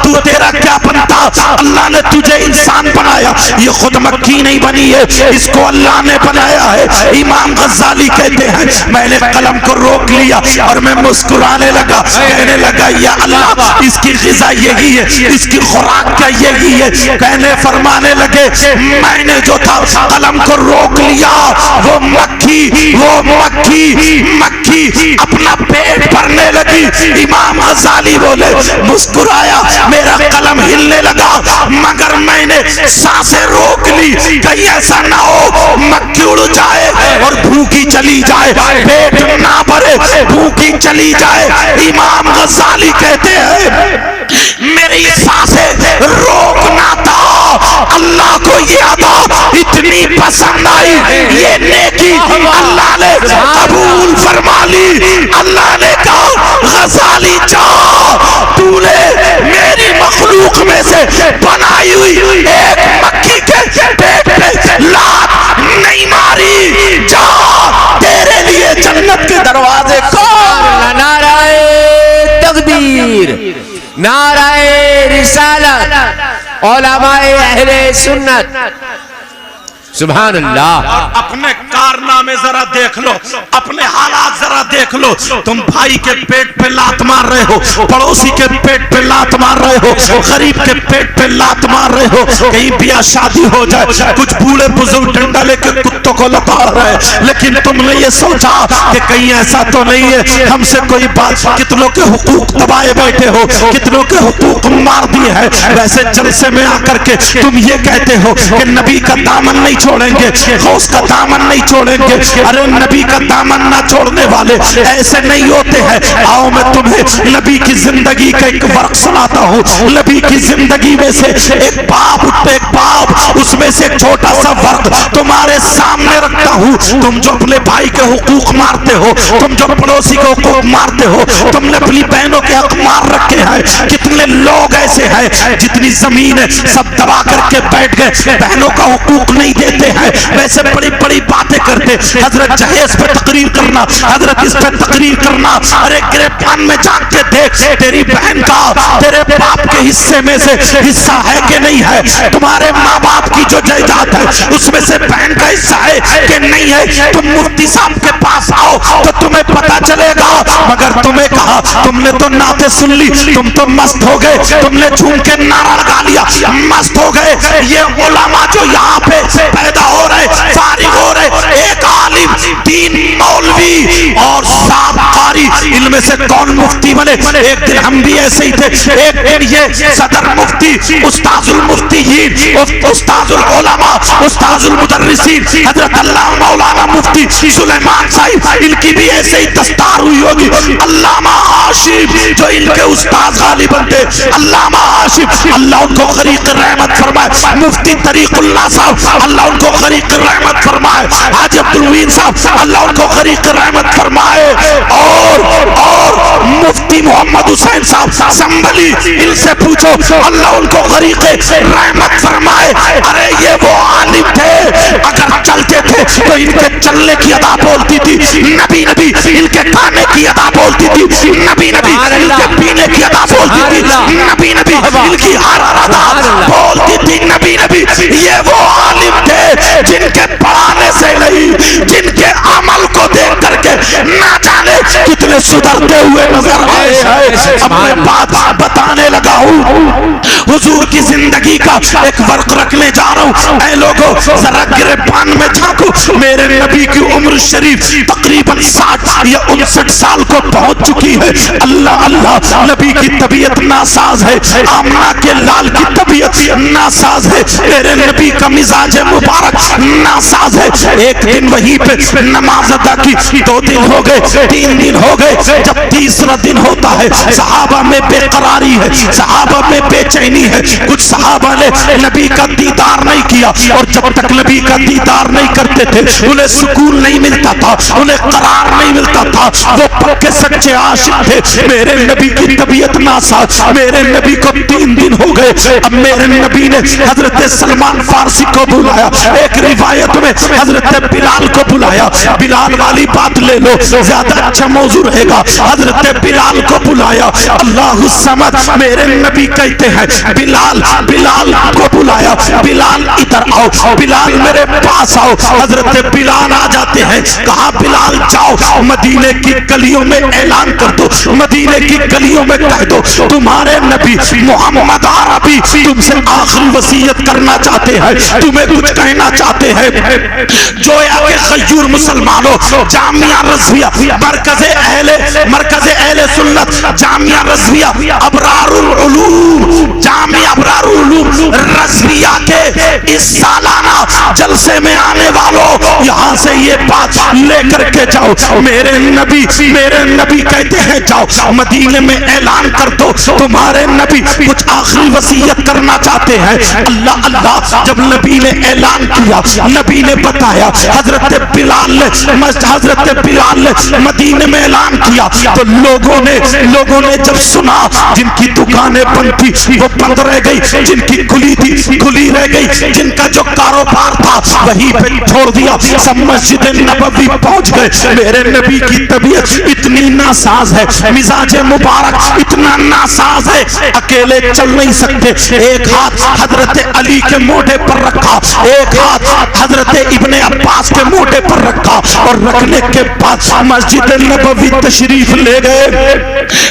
تو تیرا کیا بنتا؟ اللہ نے تجھے انسان بنایا، یہ خود مکھی نہیں بنی ہے، اس کو اللہ نے بنایا ہے۔ امام غزالی کہتے ہیں میں نے قلم کو روک لیا اور میں مسکرانے لگا، کہنے لگا یا اللہ اس کی غذا یہی ہے، اس کی خوراک کیا یہی ہے، کہنے فرمانے لگے میں نے جو تھا قلم کو روک لیا، وہ مکھی اپنا پیٹ بھرنے لگی، امام غزالی بولے مسکرایا، میرا قلم ہلنے لگا مگر میں نے سانسیں روک لی، کہیں ایسا نہ ہو مکھی اڑ جائے اور بھوکی چلی جائے، پیٹ نہ بھرے بھوکی چلی جائے۔ امام غزالی کہتے ہیں میری سانسیں روکنا تھا، اللہ کو یہ ادا اتنی پسند آئی، یہ نیکی اللہ نے قبول فرما لی، اللہ نے کہا غزالی جا تو نے میری مخلوق میں سے بنائی ہوئی ایک مکھی کے پیٹ پہ لات نہیں ماری، جا تیرے لیے جنت کے دروازے کھول۔ نعرہ تکبیر، نعرہ رسالت، علماء اہل سنت، سبحان اللہ۔ اور اپنے کارنامے ذرا دیکھ لو، اپنے حالات ذرا دیکھ لو، تم بھائی کے پیٹ پہ لات مار رہے ہو، پڑوسی کے پیٹ پہ لات مار رہے ہو، غریب کے پیٹ پہ لات مار رہے ہو، کہیں بیاہ شادی ہو جائے کچھ بوڑھے بزرگ ڈنڈا لے کے کتوں کو لتاڑ رہے، لیکن تم نے یہ سوچا کہ کہیں ایسا تو نہیں ہے ہم سے کوئی بات، کتنوں کے حقوق دبائے بیٹھے ہو، کتنوں کے حقوق مار دیے ہیں، ویسے جلسے میں آ کر کے تم یہ کہتے ہو کہ نبی کا دامن نہیں چھوڑیں گے، غوث کا دامن نہیں چھوڑیں گے، ارے نبی کا دامن نہ چھوڑنے والے ایسے نہیں ہوتے ہیں۔ آؤ میں تمہیں نبی کی زندگی کا ایک ورق سناتا ہوں، نبی کی زندگی میں سے ایک باب اس میں سے ایک چھوٹا سا ورق تمہارے سامنے رکھتا ہوں۔ تم جو اپنے بھائی کے حقوق مارتے ہو، تم جو پڑوسی کے حقوق مارتے ہو، تم نے اپنی بہنوں کے حق مار رکھے ہیں، کتنے لوگ ایسے ہیں جتنی زمین ہے سب دبا کر کے بیٹھ گئے، بہنوں کا حقوق نہیں دیتے ہیں، ویسے بڑی بڑی باتیں کرتے، حضرت جہیز پہ تقریر کرنا، حضرت اس پہ تقریر کرنا، ارے گریبان میں جا کے دیکھ تیری بہن کا تیرے باپ کے حصے میں سے حصہ ہے کہ نہیں ہے، تمہارے ماں باپ کی جو جائیداد ہے اس میں سے بہن کا حصہ ہے کہ نہیں ہے، تم مفتی صاحب کے پاس آؤ تو تمہیں پتا چلے گا، مگر تمہیں کہا تم نے تو نعتیں سن لی، تم تو مست ہو گئے، تم نے جھوم کے نعرہ لگا لیا، مست ہو گئے۔ یہ علماء جو یہاں پہ پیدا ہو رہے، فارغ ہو رہے، ایک عالم، 3 مولوی اور 7 قاری علم میں سے کون مفتی بنے؟ ایک دن ہم بھی ایسے ہی تھے، ایک دن یہ صدر مفتی، استاذ المفتیین، استاذ العلماء، استاذ المدرسین حضرت اللہ مولانا مفتی سلیمان صاحب، ان کی بھی ایسے ہی دستار ہوئی ہوگی۔ علامہ ہاشم جو ان کے استاذ غالباً تھے، علامہ ہاشم اللہ ان کو غریق رحمت فرمائے، مفتی طریق اللہ صاحب اللہ ان کو غریق رحمت فرمائے، حاجی عبدالوین صاحب اللہ ان کو غریق رحمت فرمائے، اور مفتی محمد حسین صاحب سنبھلی، ان سے پوچھو اللہ ان کو غریق رحمت فرمائے۔ ارے یہ وہ عالم تھے، اگر چلتے تھے تو ان کے چلنے کی ادا بولتی تھی، نبی نبی ان کے کھانے کی ادا بولتی تھی، نبی نبی ان کے پینے کی ادا بولتی تھی، نبی نبی ان کی ہر ادا بولتی تھی، نبی نبی۔ یہ وہ عالم تھے جن کے پڑھانے سے نہیں، جن کے عمل کو دیکھ کر کے نہ جانے کتنے سدھرتے ہوئے نظر آئے۔ اب میں بات بتانے لگا ہوں، حضور کی زندگی کا ایک ورق رکھنے جا رہا ہوں۔ اے لوگو ذرا گریبان میں جھانکو، میرے نبی کی عمر شریف تقریباً 60 یا 59 سال کو پہنچ چکی ہے۔ اللہ اللہ، نبی کی طبیعت ناساز ہے، آمنہ کے لال کی طبیعت ناساز ہے، میرے نبی کا مزاج مبارک ناساز ہے۔ ایک دن وہیں پہ نماز ادا کی، 2 دن ہو گئے، 3 دن ہو گئے، جب تیسرا دن ہوتا ہے صحابہ میں بے قراری ہے، صحابہ میں بے چینی ہے، کچھ صحابہ نے نبی کا دیدار نہیں کیا، اور جب تک نبی کا دیدار نہیں کرتے تھے انہیں سکون نہیں ملتا تھا، انہیں قرار نہیں ملتا تھا، وہ پکے سچے عاشق تھے۔ میرے نبی کی طبیعت ناساز، میرے نبی کو 3 دن ہو گئے، اب میرے نبی نے حضرت سلمان فارسی کو بلایا، ایک روایت میں حضرت بلال کو بلایا، بلال والی بات لے لو زیادہ اچھا موضوع رہے گا، حضرت بلال کو بلایا، اللہ الصمد، میرے نبی کہتے ہیں بلال کو بلایا، بلال ادھر آؤ، بلال میرے پاس آؤ، حضرت بلال آ جاتے ہیں، کہا بلال جاؤ مدینے کی گلیوں میں اعلان کر دو، مدینے کی گلیوں میں کہہ دو تمہارے نبی محمد عربی تم سے آخری وصیت کرنا چاہتے ہیں، تمہیں کچھ کہنا چاہتے ہیں۔ جویا کہ غیور مسلمانوں، جامعہ رضویہ مرکز اہل سنت، جامعہ رضویہ ابرار العلوم، جامعہ ابرار العلوم رضویہ کے اس سالانہ جلسے میں آنے والوں یہاں سے یہ بات لے کر کے جاؤ، میرے نبی کہتے ہیں جاؤ مدینے میں اعلان کر دو تمہارے نبی کچھ آخری وصیت کرنا چاہتے ہیں۔ اللہ اللہ، جب نبی نے اعلان کیا، نبی نے بتایا، حضرت بلال نے مدینے میں اعلان کیا تو لوگوں نے جب سنا، جن کی دکانیں بند تھی وہ بند رہ گئی، جن کی کھلی تھی کھلی رہ گئی، جن کا جو کاروبار تھا وہیں پہ چھوڑ دیا، سب مسجد نبوی پہنچ گئے۔ میرے نبی کی طبیعت اتنی ناساز ہے، مزاج مبارک اتنا ناساز ہے، اکیلے چل نہیں سکتے، ایک ہاتھ حضرت علی کے موڈے پر رکھا، ایک ہاتھ حضرت ابن عباس کے موڈے پر رکھا، اور رکھنے کے بعد مسجد نبوی تشریف لے گئے۔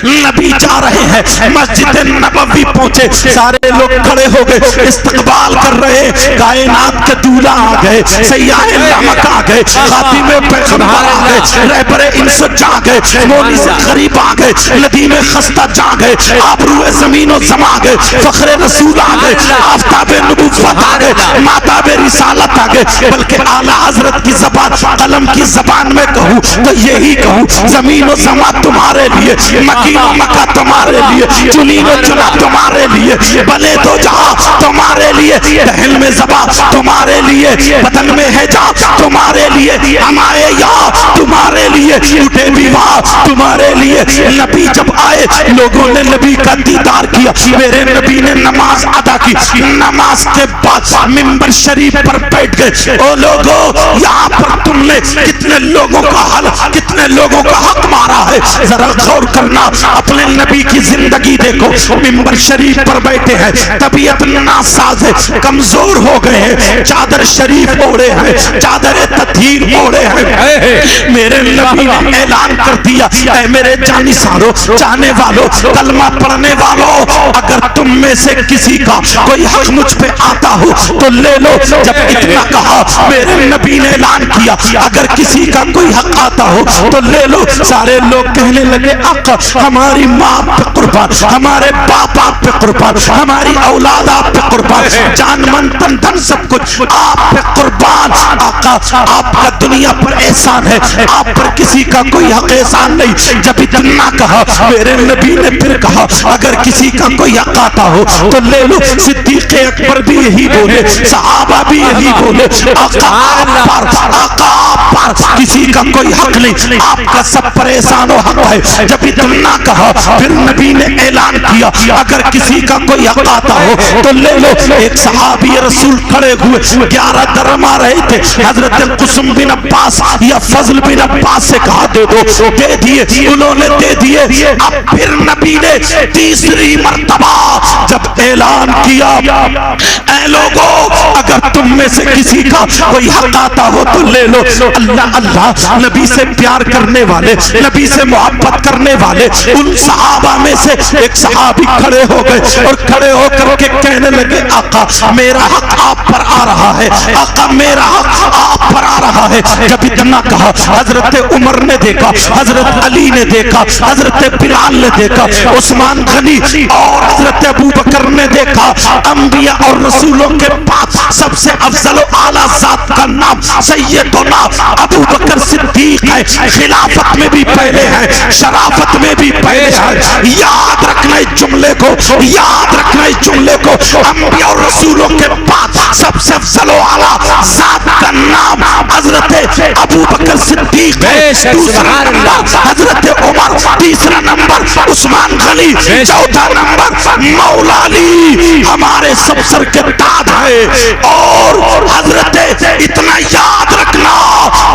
نبی جا رہے ہیں، مسجد نبوی پہنچے، سارے لوگ کھڑے ہو گئے، استقبال کر رہے، کائنات کے دولہ آ گئے، سیاح لامک آ گئے، خاتم پیغمبر آ گئے، رہبر انس جا گئے، مولی سے غریب آ گئے، ندیم خستہ جا گئے، آبرو زمین و زما گئے، فخر رسول آ گئے، آفتاب نبوت آ گئے، ماتاب رسالت آ گئے، بلکہ اعلیٰ حضرت کی زبان قلم کی زبان میں کہوں تو یہی کہوں، زمین و زما تمہارے لیے، مکین و مکہ تمہارے لیے، چنین و چنا تمہارے لیے، بلے تو جہاں تمہارے لیے، دہن میں زبا تمہارے لیے، بدن میں ہے جا تمہارے لیے، ہمارے یہاں تمہارے لیے، اٹھے بیواہ تمہارے لیے۔ نبی جب آئے، لوگوں نے نبی کا دیدار کیا، میرے نبی نے نماز ادا کی، نماز کے بعد منبر شریف پر بیٹھ گئے۔ او لوگوں، یہاں پر تم نے کتنے لوگوں کا حل، کتنے لوگوں کا حق مارا ہے، ذرا غور کرنا، اپنے نبی کی زندگی دیکھو، منبر شریف پر بیٹھے ہیں، طبیعت ناساز ہے، کمزور ہو گئے ہیں، چادر شریف اوڑے ہیں، چادر تطہیر اوڑے ہیں، میرے نبی نے اعلان کر دیا، اے میرے جانی سارو، جانے والوں، کلمہ پڑھنے والوں، اگر تم میں سے کسی کا کوئی حق مجھ پہ آتا ہو تو لے لو۔ جب اتنا کہا، میرے نبی نے اعلان کیا، اگر کسی کا کوئی حق آتا ہو تو لے لو. سارے لوگ کہنے لگے آقا ہماری ماں پہ قربان, ہمارے باپ آپ پہ قربان, ہماری اولاد آپ پہ قربان, جان من تن دھن سب کچھ آپ پہ قربان. آقا آپ کا دنیا پر احسان ہے, آپ پر کسی کا کوئی حق احسان نہیں. جب اتنا کہا میرے نبی نے پھر کہا اگر کسی کا کوئی حق آتا ہو تو لے لو. صدیق اکبر بھی یہی بولے, صحابہ بھی یہی بولے, آقا آپ پر کسی کا کوئی حق نہیں, آپ کا سب پر احسان و حق ہے. جب اتنا کہا پھر نبی نے اعلان کیا اگر کسی کا کوئی حق آتا ہو تو لے لو. ایک صحابی رسول کھڑے ہوئے 11 درہم آ رہے تھے, حضرت القاسم بن عباس یا فضل بن عباس سے کہا دے دو, دے دیے, انہوں نے دے دیے. اب پھر نبی نے تیسری مرتبہ جب اعلان کیا اے لوگوں اگر تم میں سے کسی کا کوئی حق آتا ہو تو لے لو. اللہ اللہ نبی سے پیار کرنے والے, نبی سے محبت کرنے والے ان صحابہ میں سے ایک صحابی کھڑے ہو گئے اور کھڑے ہو کر کے کہنے لگے آقا میرا حق آپ پر آ رہا ہے, آقا میرا حق آپ پر آ رہا ہے. جب اتنا کہا حضرت عمر نے دیکھا, حضرت علی نے دیکھا, حضرت بلال نے دیکھا, عثمان غنی اور حضرت ابو بکر نے دیکھا. انبیاء اور رسولوں کے پاس سب سے افضل و اعلیٰ ذات کا نام سیدنا ابو بکر صدیق ہے, خلافت میں بھی پہلے ہے, شرافت میں بھی پہلے ہے. یاد رکھنا اس جملے کو, یاد رکھنا اس جملے کو. انبیاء اور رسولوں کے پاس سب سے افضل و اعلیٰ ذات کا نام حضرت ابو بکر صدیق ہے, دوسرا نمبر حضرت عمر, تیسرا نمبر عثمان غنی, چوتھا نمبر مولا علی ہمارے سب سر کے تاج ہے. اور حضرت اتنا یاد رکھنا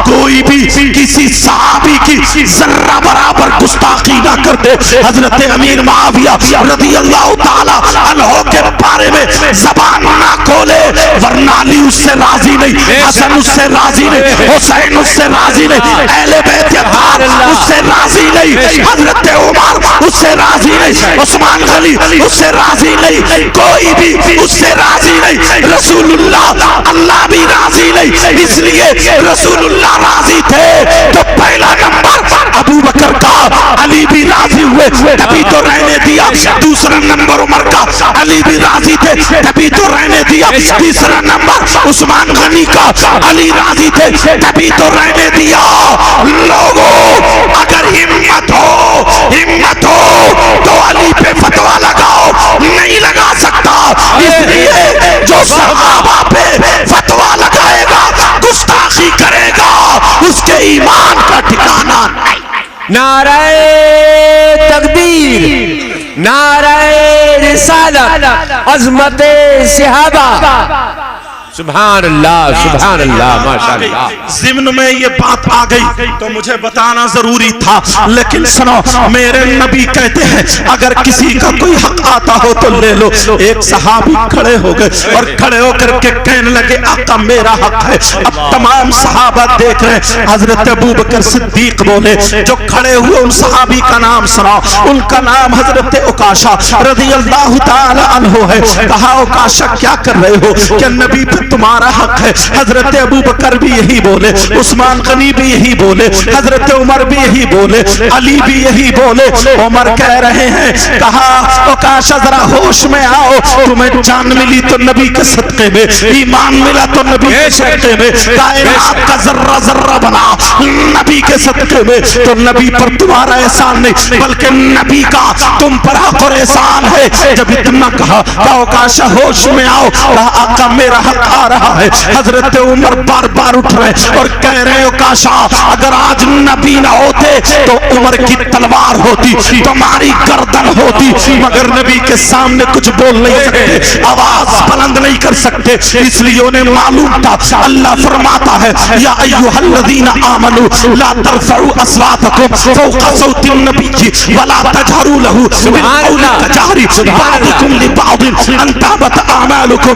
کوئی بھی کسی صحابی کی ذرہ برابر گستاخی نہ کر دے. حضرت امیر معاویہ رضی اللہ تعالی عنہ کے بارے میں زبان نہ کھولے ورنہ علی اس سے راضی نہیں, حسن اس سے راضی نہیں, حسین اس سے راضی نہیں, اہل بیت اطہار اس سے راضی نہیں, حضرت عمر اس سے راضی نہیں, عثمان غنی اس سے راضی نہیں, کوئی بھی اس سے راضی نہیں. رسول اللہ اللہ بھی راضی نہیں, اس لیے رسول اللہ راضی تھے تو پہلا نمبر ابو بکر کا, علی بھی راضی ہوئے تبھی تو رہنے دیا. دوسرا نمبر عمر کا, علی بھی راضی تھے تبھی تو رہنے دیا. تیسرا نمبر عثمان غنی کا, علی راضی تھے تبھی تو رہنے دیا. لوگوں اگر ہمت ہو تو علی پہ فتویٰ لگاؤ, نہیں لگا سکتا. اس لیے جو صحابہ پہ فتویٰ لگائے گا, گستاخی کرے گا, اس کے ایمان کا ٹھکانہ نہیں. نعرہ تکبیر, نعرہ رسالت, عظمت صحابہ. سبحان اللہ, سبحان اللہ, ماشاءاللہ. ضمن میں یہ بات آ گئی تو مجھے بتانا ضروری تھا, لیکن سنو میرے نبی کہتے ہیں اگر کسی کا کوئی حق آتا ہو تو لے لو. ایک صحابی کھڑے ہو گئے اور کھڑے ہو کر کے کہنے لگے آقا میرا حق ہے. اب تمام صحابہ دیکھ رہے ہیں, حضرت ابو بکر صدیق بولے, جو کھڑے ہوئے ان صحابی کا نام سناؤ. ان کا نام حضرت عکاشہ رضی اللہ تعالی عنہ ہے. کہا عکاشہ کیا کر رہے ہو, کہ نبی پہ تمہارا حق ہے. حضرت ابو بکر بھی یہی بولے, عثمان غنی بھی یہی بولے, حضرت عمر بھی یہی بولے, علی بھی یہی بولے. عمر کہہ رہے ہیں, کہا عکاشہ ذرا ہوش میں آؤ, تمہیں جان ملی تو نبی کے صدقے میں, ایمان ملا تو نبی کے صدقے میں, کائنات کا ذرہ ذرہ بنا نبی کے صدقے میں, تو نبی پر تمہارا احسان نہیں بلکہ نبی کا تم پر حق اور احسان ہے. جب اتنا کہا عکاشہ ہوش میں آؤ, کہا آقا میرا حق آ رہا ہے. حضرت عمر بار بار اٹھ رہے اور کہہ رہے عکاشہ اگر آج نبی نہ ہوتے تو عمر کی تلوار ہوتی, تمہاری گردن ہوتی, مگر نبی کے سامنے کچھ بول نہیں سکتے, آواز بلند نہیں کر سکتے. اس لیے انہیں معلوم تھا اللہ فرماتا ہے یا ایھا الذین آمنوا لا ترفعوا اصواتکم فوق صوت النبی ولا تجهروا له بالقول كجهر بعضكم لبعض ان تحبط اعمالكم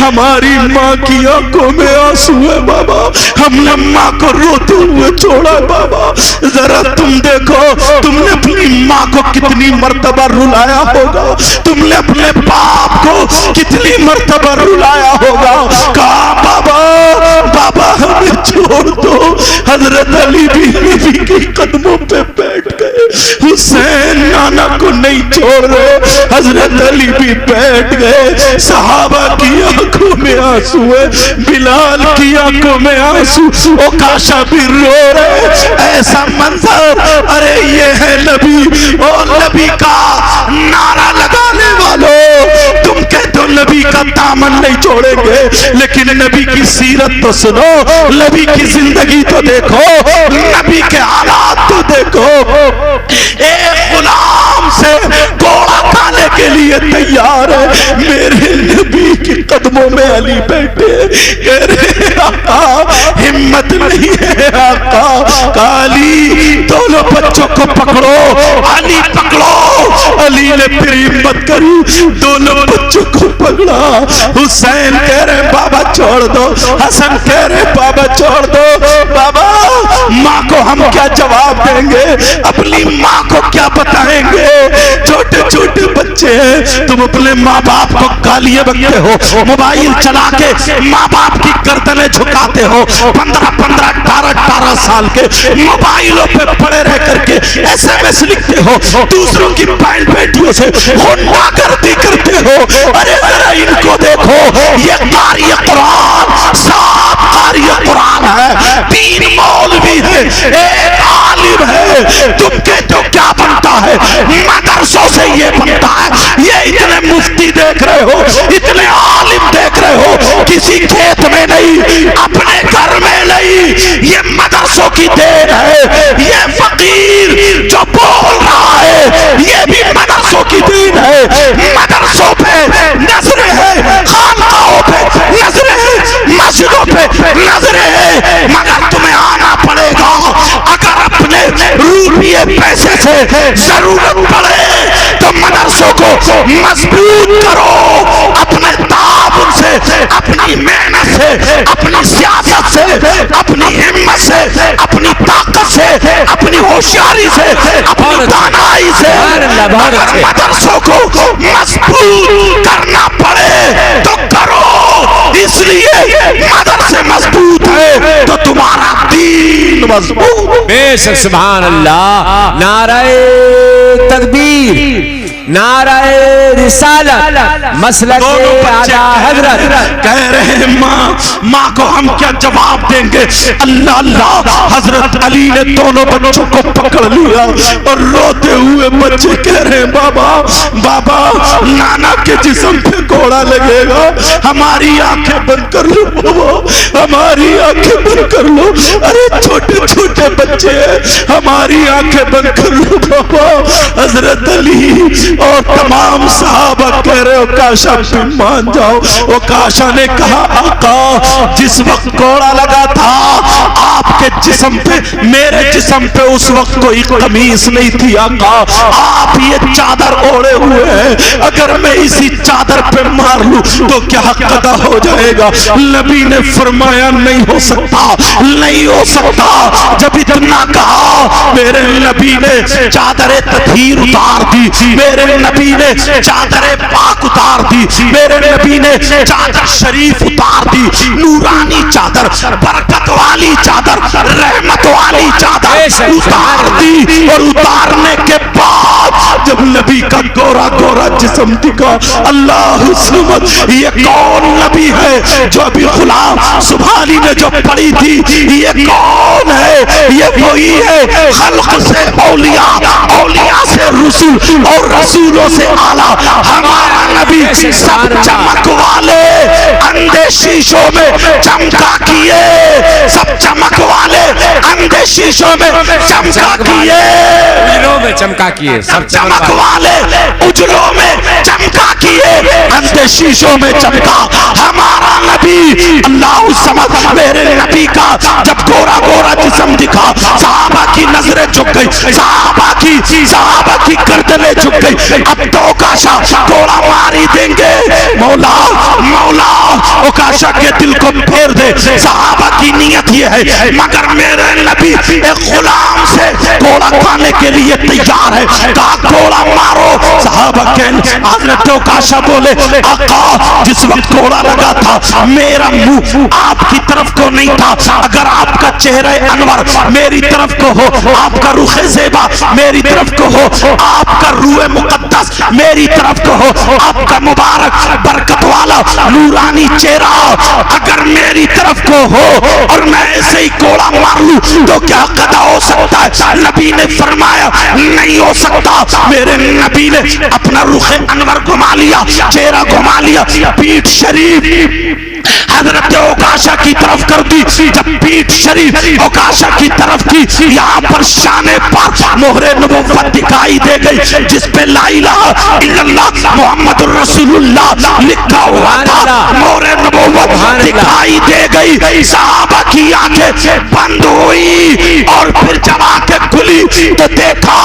ہماری ماں کی آنکھوں میں آنسو ہے بابا، ہم نے ماں کو روتے ہوئے چھوڑا بابا، ذرا تم دیکھو تم نے اپنی ماں کو کتنی مرتبہ رلایا ہوگا، تم نے اپنے باپ کو کتنی مرتبہ رلایا ہوگا، کہا بابا بابا ہمیں چھوڑ دو۔ حضرت علی بھی نبی کے قدموں پہ بیٹھ گئے، حسین نانا کو نہیں چھوڑ رہے، حضرت علی بھی بیٹھ گئے، صحابہ کی آنکھوں میں آنسو ہے، بلال کی آنکھوں میں آنسو، اوکاشا بھی رو رہے، ایسا منظر، ارے یہ ہے نبی، اور نبی کا نعرہ لگانے والوں تم کہتے ہو نبی کا دامن نہیں چھوڑیں گے، لیکن نبی کی سیرت تو سنو، نبی کی زندگی تو دیکھو، نبی کے حالات تو دیکھو، ایک غلام سے گھوڑا کھانے کے لیے تیار ہے، میرے نبی کی قدموں میں علی بیٹھے کہہ رہے آقا ہمت نہیں ہے آقا، علی دونوں بچوں کو پکڑو، علی پکڑو، علی نے پھر ہمت کری، دونوں بچوں کو پکڑا، حسین کہہ رہے بابا چھوڑ دو، حسن کہہ رہے بابا چھوڑ دو، بابا ماں کو ہم کیا جواب دیں گے، اپنی ماں کو کیا بتائیں گے، چھوٹے چھوٹے بچے ہیں، تم اپنے ماں باپ کو گالیاں بکتے ہو، موبائل چلا کے ماں باپ کی گردنیں جھکاتے ہو، 15 18 سال کے موبائلوں پہ پڑے رہ کر کے SMS لکھتے ہو، دوسروں کی بہن بیٹیوں سے غنڈہ گردی کرتے ہو، ارے ذرا ان کو دیکھو، یہ قاری قرآن، صاحب قاری قرآن ہے، 3 مولوی ہے، ایک عالم ہے، تم کہتے ہو کیا بنتا ہے، مدرسوں سے یہ بنتا ہے، یہ اتنے مفتی دیکھ رہے ہو، اتنے عالم دیکھ رہے ہو، کسی کھیت میں نہیں، اپنے گھر میں نہیں، یہ مدرسوں کی دین ہے، یہ فقیر جو بول رہا ہے یہ بھی مدرسوں کی دین ہے، مدرسوں پہ نظریں ہیں، خانقاہوں پہ نظریں ہیں، مسجدوں پہ نظریں ہیں، مگر تمہیں آنا پڑے گا، اگر اپنے روپیے پیسے سے ضرورت پڑے تو مدرسوں کو مضبوط کرو، اپنے تعاون سے، اپنی محنت سے، اپنی سیاست سے، اپنی ہمت سے، اپنی طاقت سے، اپنی ہوشیاری سے، اپنی دانائی سے، اگر مدرسوں کو مضبوط کرنا پڑے تو کرو، اس لیے مدرسے مضبوط ہے تو تمہارا دین مضبوط۔ بے شک سبحان اللہ، نعرہ تکبیر، نعرہ رسالت، مسلک اعلیٰ حضرت، کہہ رہے ہیں ماں کو ہم کیا جواب دیں گے، اللہ اللہ، حضرت علی نے دونوں بچوں کو پکڑ لیا اور روتے ہوئے بچے کہہ رہے ہیں بابا نانا کے جسم پہ گھوڑا لگے گا، ہماری آنکھیں بند کر لو بابا، ہماری آنکھیں بند کر لو، ارے چھوٹے چھوٹے بچے ہیں، ہماری آنکھیں بند کر لو بابا۔ حضرت علی اور تمام صحابہ کہہ رہے ہو کاشا بھی مان جاؤ، وہ کاشا نے کہا آقا جس وقت گھوڑا لگا تھا آپ کے جسم پہ، میرے جسم پہ اس وقت کوئی قمیص نہیں تھی آقا، آپ یہ چادر اوڑے ہوئے ہیں، اگر میں اسی چادر پہ مار لوں تو کیا حق ادا ہو جائے گا؟ نبی نے فرمایا نہیں ہو سکتا، نہیں ہو سکتا۔ جب اتنا کہا میرے نبی نے چادر تطہیر اتار دی، میرے نبی نے چادر پاک اتار دی، میرے نبی نے چادر شریف اتار دی، نورانی چادر، برکت والی چادر، رحمت والی چادر اتار دی، اور اتارنے کے بعد جب نبی کا گورا گورا جسم دکھا، اللہ سمجھ یہ کون نبی ہے جو ابھی غلام سبحانی نے جو پڑھی تھی، یہ کون ہے؟ یہ وہی ہے خلق سے اولیاء، اولیاء سے رسول، اور رسولوں سے اعلیٰ ہمارا نبی، سب چمک والے اندھے شیشوں میں چمکا کیے، سب چمک والے اندھے شیشوں میں چمکا کیے، اجلوں میں چمکا کیے، سب چمک والے اجلوں میں چمکا کیے، اندھے شیشوں میں چمکا ہمارا نبی اللہ الصمد۔ میرے نبی کا جب گورا گورا جسم دکھا، صحابہ کی نظریں جھک گئی، صحابہ کی گردنیں جھک گئی۔ اب تو اوکاشا گوڑا ماری دیں گے، مولا مولا اوکاشا کے دل کو پھیر دے۔ صحابہ کی نیت یہ ہے، مگر میرے نبی ایک غلام سے گوڑا کھانے کے لیے تیار ہے، کہا گوڑا مارو۔ صحابہ کہنے حضرت اوکاشا بولے آقا جس وقت گوڑا لگا تھا میرا منہ آپ کی طرف کو نہیں تھا، اگر آپ کا چہرہ انور میری طرف کو ہو، آپ کا رخ زیبا میری طرف کو ہو، آپ کا روح مقدس میری طرف کو ہو، آپ کا مبارک برکت والا نورانی چہرہ اگر میری طرف کو ہو اور میں ایسے ہی کوڑا مار لوں تو کیا قضا ہو سکتا ہے؟ نبی نے فرمایا نہیں ہو سکتا۔ میرے نبی نے اپنا رخ انور گھما لیا، چہرہ گھما لیا، پیٹھ شریف حضرت اوکاشا کی طرف کر دی۔ جب پیٹھ شریف اوکاشا کی طرف کی، یہاں پر شان پاک مہر نبوت دکھائی دے گئی، جس پہ لا الہ الا اللہ محمد الرسول اللہ لکھا ہوا تھا، مہر نبوت دکھائی دے گئی۔ صحابہ کی آنکھیں بند ہوئی اور پھر جب آنکھیں کھلی تو دیکھا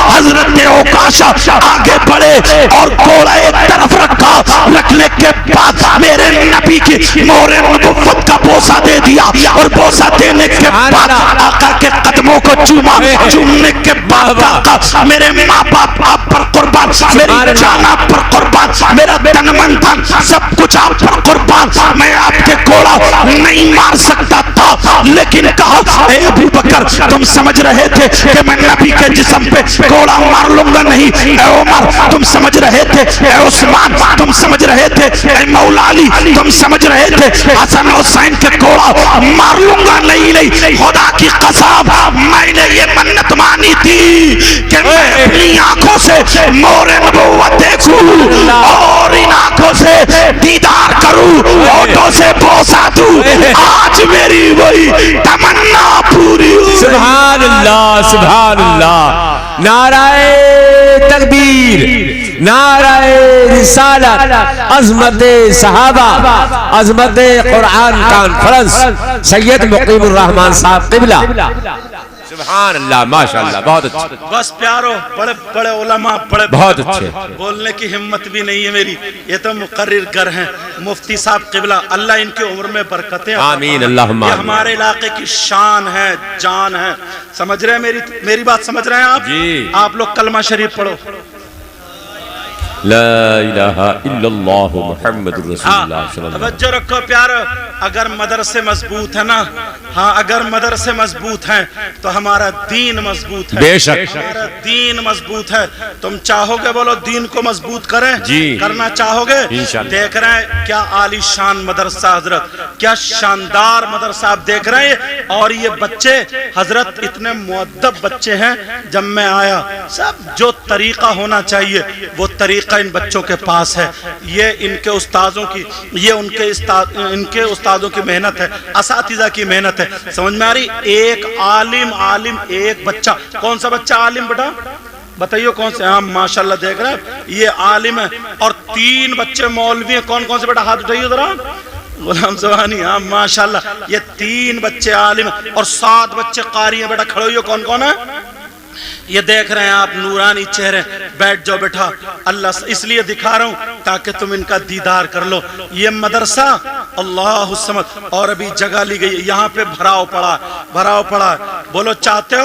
حضرت اوکاشا آگے بڑھے اور گھوڑا ایک طرف رکھا، رکھنے کے بعد میرے نبی کی مہر نبوت کا بوسہ دے دیا، اور بوسہ دینے کے بعد آقا کے قدموں کو چوما، چومنے کے بعد آقا میرے ماں باپ آپ پر قربان، میری جان آپ پر قربان، میرا تن من دھن سب کچھ آپ پر قربان، میں آپ کے گھوڑا نہیں مار سکتا تھا، لیکن کہا اے ابو بکر تم سمجھ رہے تھے کہ میں نبی کے جسم پہ گھوڑا مار لوں گا نہیں، اے عمر تم سمجھ رہے تھے، اے عثمان تم سمجھ رہے تھے، اے مولا علی تم سمجھ رہے تھے حسن حسین کے گھوڑا مار لوں گا نہیں، خدا کی قسم میں نے یہ منت مانی تھی کہ میں اپنی آنکھوں سے مہر نبوت دیکھوں اور ان آنکھوں سے دیدار کروں، ہونٹوں سے بوسہ دوں، آج میری وہی تمنا پوری ہوئی۔ سبحان اللہ سبحان اللہ، نعرہ تکبیر، نعرہ رسالت، عظمت صحابہ، عظمت قرآن کانفرنس، سید مقیم الرحمن صاحب قبلہ۔ سبحان اللہ ماشاءاللہ، بہت اچھے، بس پیارو، بڑے بڑے علماء، بڑے بہت اچھے، بولنے کی ہمت بھی نہیں ہے میری، یہ تو مقرر گر ہیں مفتی صاحب قبلہ، اللہ ان کی عمر میں برکتیں عطا آمین اللہم یہ آمین۔ ہمارے علاقے کی شان ہے، جان ہے، سمجھ رہے ہیں میری بات سمجھ رہے ہیں آپ؟ جی۔ آپ لوگ کلمہ شریف پڑھو۔ لا الہ الا اللہ محمد رسول اللہ صلی اللہ علیہ وسلم۔ توجہ رکھو پیارو، اگر مدرسے مضبوط ہے نا، ہاں اگر مدرسے مضبوط ہیں تو ہمارا دین مضبوط ہے، بے شک، ہمارا دین مضبوط ہے۔ تم چاہو گے بولو دین کو مضبوط کریں؟ جی کرنا چاہو گے؟ انشاءاللہ۔ دیکھ رہے ہیں کیا عالی شان مدرسہ حضرت، کیا شاندار مدرسہ آپ دیکھ رہے ہیں، اور یہ بچے حضرت اتنے مؤدب بچے ہیں، جب میں آیا سب جو طریقہ ہونا چاہیے وہ طریقہ ان بچوں کے پاس ہے، یہ ان کے استاذوں کی، یہ ان کے استاذوں کی محنت ہے، اساتذہ کی محنت ہے، سمجھ میں آ رہی؟ ایک عالم ایک بچہ، کون سا بچہ عالم بیٹا بتائیو کون سے؟ ہاں ماشاءاللہ دیکھ رہے ہیں یہ عالم ہے، اور 3 بچے مولوی ہیں، کون کون سے بیٹا ہاتھ اٹھائیے ذرا؟ غلام زبانی، ہاں ماشاءاللہ یہ 3 بچے عالم ہیں اور 7 بچے قاری ہیں، بیٹا کھڑے ہوئیے، کون کون ہے؟ یہ دیکھ رہے ہیں آپ نورانی چہرے، بیٹھ جاؤ بیٹھا، اللہ اس لیے دکھا رہا ہوں تاکہ تم ان کا دیدار کر لو۔ یہ مدرسہ اللہ الصمد، اور ابھی جگہ لی گئی، یہاں پہ بھراؤ پڑا، بولو چاہتے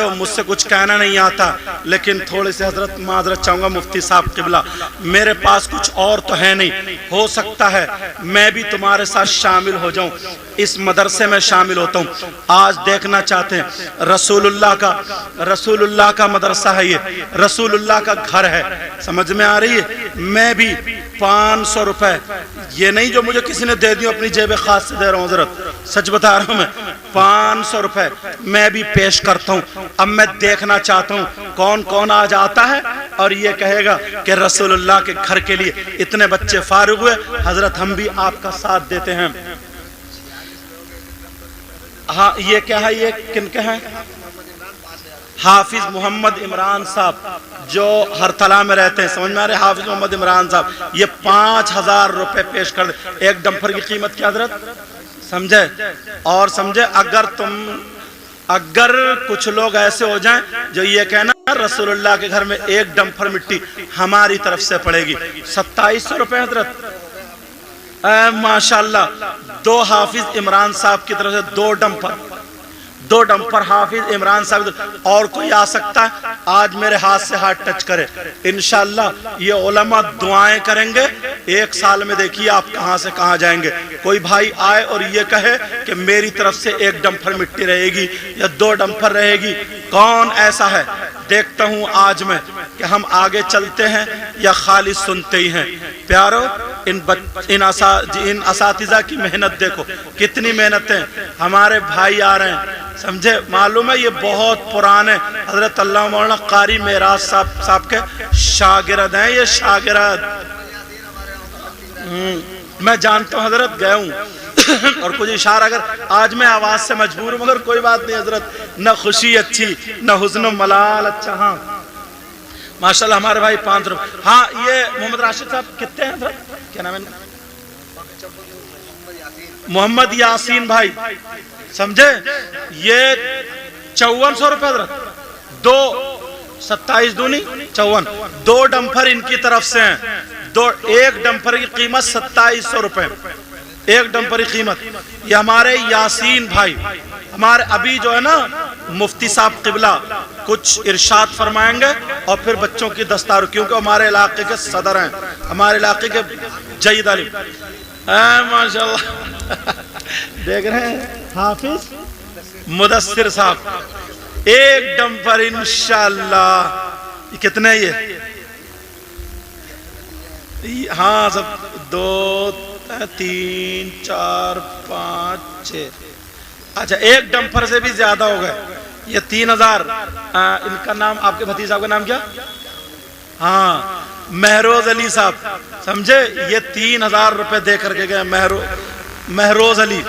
ہو مجھ سے کچھ کہنا نہیں آتا، لیکن تھوڑے سے حضرت معذرت چاہوں گا مفتی صاحب قبلہ، میرے پاس کچھ اور تو ہے نہیں، ہو سکتا ہے میں بھی تمہارے ساتھ شامل ہو جاؤں، اس مدرسے میں شامل ہوتا ہوں۔ آج دیکھنا چاہتے ہیں رسول اللہ کا مدرسہ ہے، یہ رسول اللہ کا گھر ہے، سمجھ میں آ رہی ہے؟ میں بھی 500 روپے، یہ نہیں جو مجھے کسی نے دے دی اپنی جیب خاص سے دے رہا ہوں حضرت، سچ بتا رہا ہوں میں، 500 روپے میں بھی پیش کرتا ہوں۔ اب میں دیکھنا چاہتا ہوں کون کون آج آتا ہے اور یہ کہے گا کہ رسول اللہ کے گھر کے لیے اتنے بچے فارغ ہوئے، حضرت ہم بھی آپ کا ساتھ دیتے ہیں۔ ہاں یہ کیا ہے، یہ کن کے ہیں؟ حافظ محمد عمران صاحب جو ہرتلا میں رہتے ہیں، سمجھ میں آ رہے؟ حافظ محمد عمران صاحب یہ 5000 روپے پیش کر دیں۔ ایک ڈمپر کی قیمت کیا حضرت سمجھے؟ اور سمجھے اگر کچھ لوگ ایسے ہو جائیں جو یہ کہنا رسول اللہ کے گھر میں ایک ڈمپر مٹی ہماری طرف سے پڑے گی 2700 روپے حضرت، ماشاءاللہ 2 حافظ عمران صاحب کی طرف سے 2 ڈمپر حافظ عمران صاحب، اور کوئی آ سکتا ہے آج میرے ہاتھ سے ہاتھ ٹچ کرے، انشاءاللہ یہ علماء دعائیں کریں گے، 1 سال میں دیکھیے آپ کہاں سے کہاں جائیں گے۔ کوئی بھائی آئے اور یہ کہے کہ میری طرف سے 1 ڈمپر مٹی رہے گی یا 2 ڈمپر رہے گی، کون ایسا ہے؟ دیکھتا ہوں آج میں کہ ہم آگے چلتے ہیں یا خالی سنتے ہی ہیں۔ پیارو ان اساتذہ کی محنت دیکھو، کتنی محنتیں، ہمارے بھائی آ رہے ہیں، سمجھے؟ معلوم ہے یہ بہت پرانے حضرت علامہ مولانا قاری معراج صاحب کے شاگرد ہیں، یہ شاگرد میں جانتا ہوں حضرت، گئے ہوں اور کچھ اشارہ، اگر آج میں آواز سے مجبور ہوں مگر کوئی بات نہیں حضرت، نہ خوشی اچھی نہ حزن و ملال اچھا۔ ہاں ماشاءاللہ ہمارے بھائی 5 روپے۔ ہاں یہ محمد راشد صاحب کتنے ہیں حضرت؟ کیا نام ہے؟ محمد یاسین بھائی، سمجھے؟ یہ 5400 روپے حضرت، 27 دونی 54، 2 ڈمپر ان کی طرف سے ہیں، 1 ڈمپر کی قیمت 2700 روپے، 1 ڈمپر کی قیمت۔ یہ ہمارے یاسین بھائی، ہمارے ابھی جو ہے نا مفتی صاحب قبلہ کچھ ارشاد فرمائیں گے اور پھر بچوں کی دستار، کیونکہ ہمارے علاقے کے صدر ہیں، ہمارے علاقے کے جید علی، ماشاءاللہ دیکھ رہے ہیں حافظ مدثر صاحب، 1 ڈمپر انشاءاللہ۔ کتنے یہ؟ ہاں سب 2 3 4 5 6، اچھا 1 ڈمپر سے بھی زیادہ ہو گئے، یہ 3000۔ ان کا نام، آپ کے بھتیجا صاحب کا نام کیا؟ ہاں مہروز علی صاحب، سمجھے؟ یہ 3000 روپے دے کر کے گئے مہروز علی۔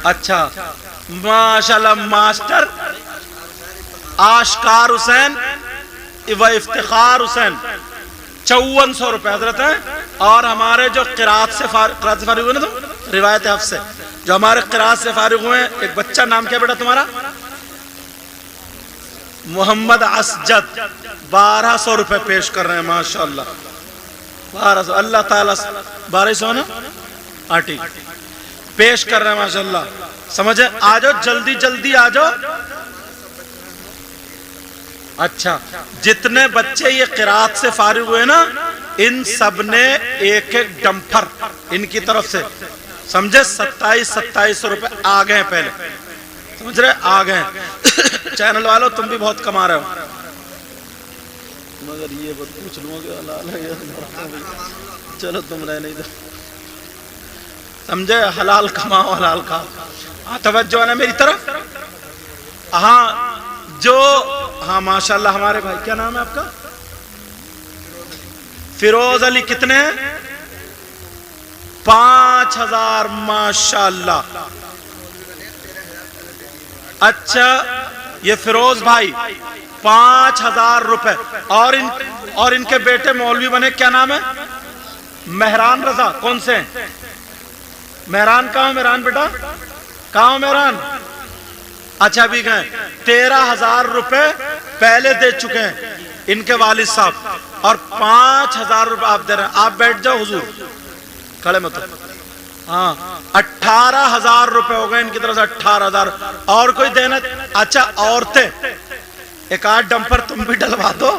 اچھا ماشاءاللہ ماسٹر آشکار حسین و افتخار حسین 5400 روپے حضرت ہیں۔ اور ہمارے جو قرات سے فارغ ہوئے نا، تو روایت حفظ سے جو ہمارے قرات سے فارغ ہوئے ہیں، ایک بچہ، نام کیا بیٹا تمہارا؟ محمد اسجد، 1200 روپے پیش کر رہے ہیں، ماشاءاللہ 1200، اللہ تعالیٰ 1200 نا آٹی پیش کر رہے ہیں، ماشاءاللہ سمجھے؟ آجو جلدی جلدی آجو۔ اچھا جتنے بچے یہ قرات سے فارغ ہوئے نا، ان سب نے 1 ڈمپر ان کی طرف سے، سمجھے؟ 2700 روپے آ گئے پہلے، سمجھ رہے؟ آ گئے۔ چینل والوں تم بھی بہت کما رہے ہو، مگر یہ بات پوچھ لوں گے حلال ہے، چلو تم رہنے دو، سمجھے؟ حلال کماؤ حلال کھاؤ۔ ہاں توجہ ہے نا میری طرف؟ ہاں جو ہاں ماشاءاللہ ہمارے بھائی، کیا نام ہے آپ کا؟ فیروز علی، کتنے ہیں؟ 5000، ماشاءاللہ۔ اچھا یہ فیروز بھائی 5000 روپے، اور ان کے بیٹے مولوی بنے، کیا نام ہے؟ مہران رضا، کون سے ہیں؟ مہران کہاں؟ مہران بیٹا کہاں؟ مہران، اچھا ابھی گئے۔ 13000 روپے پہلے دے چکے ہیں ان کے والد صاحب، اور 5000 روپے آپ دے رہے ہیں۔ آپ بیٹھ جاؤ حضور، کھڑے مت۔ ہاں 18000 روپے ہو گئے ان کی طرف سے، 18000۔ اور کوئی دینا؟ اچھا عورتیں 1 ڈمپر تم بھی ڈلوا دو،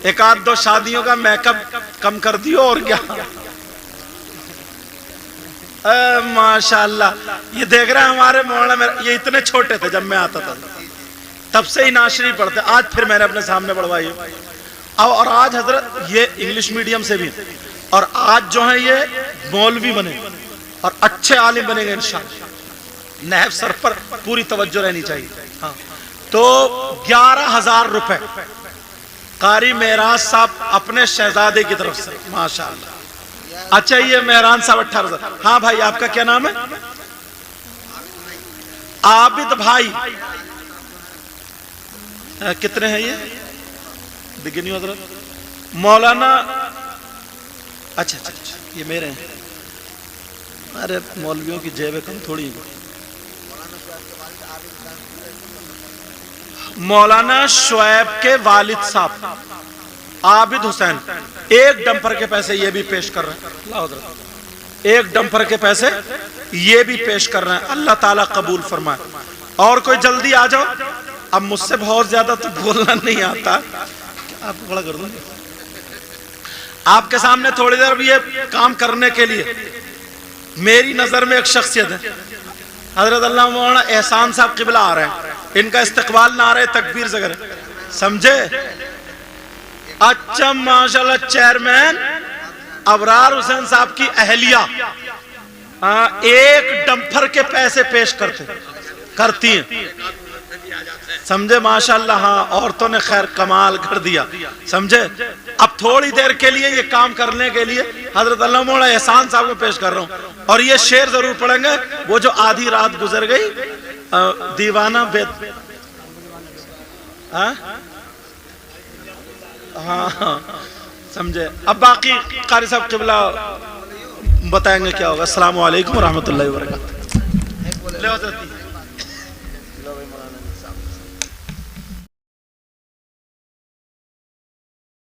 1 2 شادیوں کا میک اپ کم کر دیو، اور کیا؟ ماشاءاللہ یہ دیکھ رہے ہیں ہمارے مولانا، یہ اتنے چھوٹے تھے جب میں آتا تھا، تب سے ہی ناشری پڑھتے، آج پھر میں نے اپنے سامنے پڑھوائی، اور آج حضرت یہ انگلش میڈیم سے بھی، اور آج جو ہیں یہ مولوی بنے اور اچھے عالم بنے گے انشاءاللہ۔ نہب سر پر پوری توجہ رہنی چاہیے. ہاں تو 11,000 روپے قاری معراج صاحب اپنے شہزادے کی طرف سے. ماشاءاللہ. اچھا یہ مہران صاحب 18,000. ہاں بھائی آپ کا کیا نام ہے؟ عابد بھائی. کتنے ہیں یہ؟ بگنی حضرت مولانا. اچھا یہ میرے ہیں. ارے مولویوں کی جیبیں کم تھوڑی. مولانا شعیب کے والد صاحب عابد حسین 1 ڈمپر کے پیسے یہ بھی پیش کر رہے ہیں. 1 ڈمپر کے پیسے یہ بھی پیش کر رہے ہیں. اللہ تعالیٰ قبول فرمائے. اور کوئی جلدی آ جاؤ. اب مجھ سے بہت زیادہ تو بولنا نہیں آتا. آپ کو بڑا کر دوں گا آپ کے سامنے تھوڑی دیر بھی یہ کام کرنے کے لیے میری نظر میں ایک شخصیت ہے. حضرت اللہ مولانا احسان صاحب قبلہ آ رہے ہیں. ان کا استقبال نعرہ تکبیر سے کریں. سمجھے؟ اچھا ماشاءاللہ چیئرمین ابرار حسین صاحب کی اہلیہ 1 ڈمپر کے پیسے پیش کرتی ہیں. سمجھے؟ ماشاءاللہ. ہاں عورتوں نے خیر کمال کر دیا. سمجھے؟ اب تھوڑی دیر کے لیے یہ کام کرنے کے لیے حضرت اللہ مولانا احسان صاحب کو پیش کر رہا ہوں. اور یہ شعر ضرور پڑھیں گے. وہ جو آدھی رات گزر گئی دیوانہ بیت. ہاں سمجھے؟ اب باقی قاری صاحب قبلہ بتائیں گے کیا ہوگا. السلام علیکم ورحمۃ اللہ وبرکاتہ.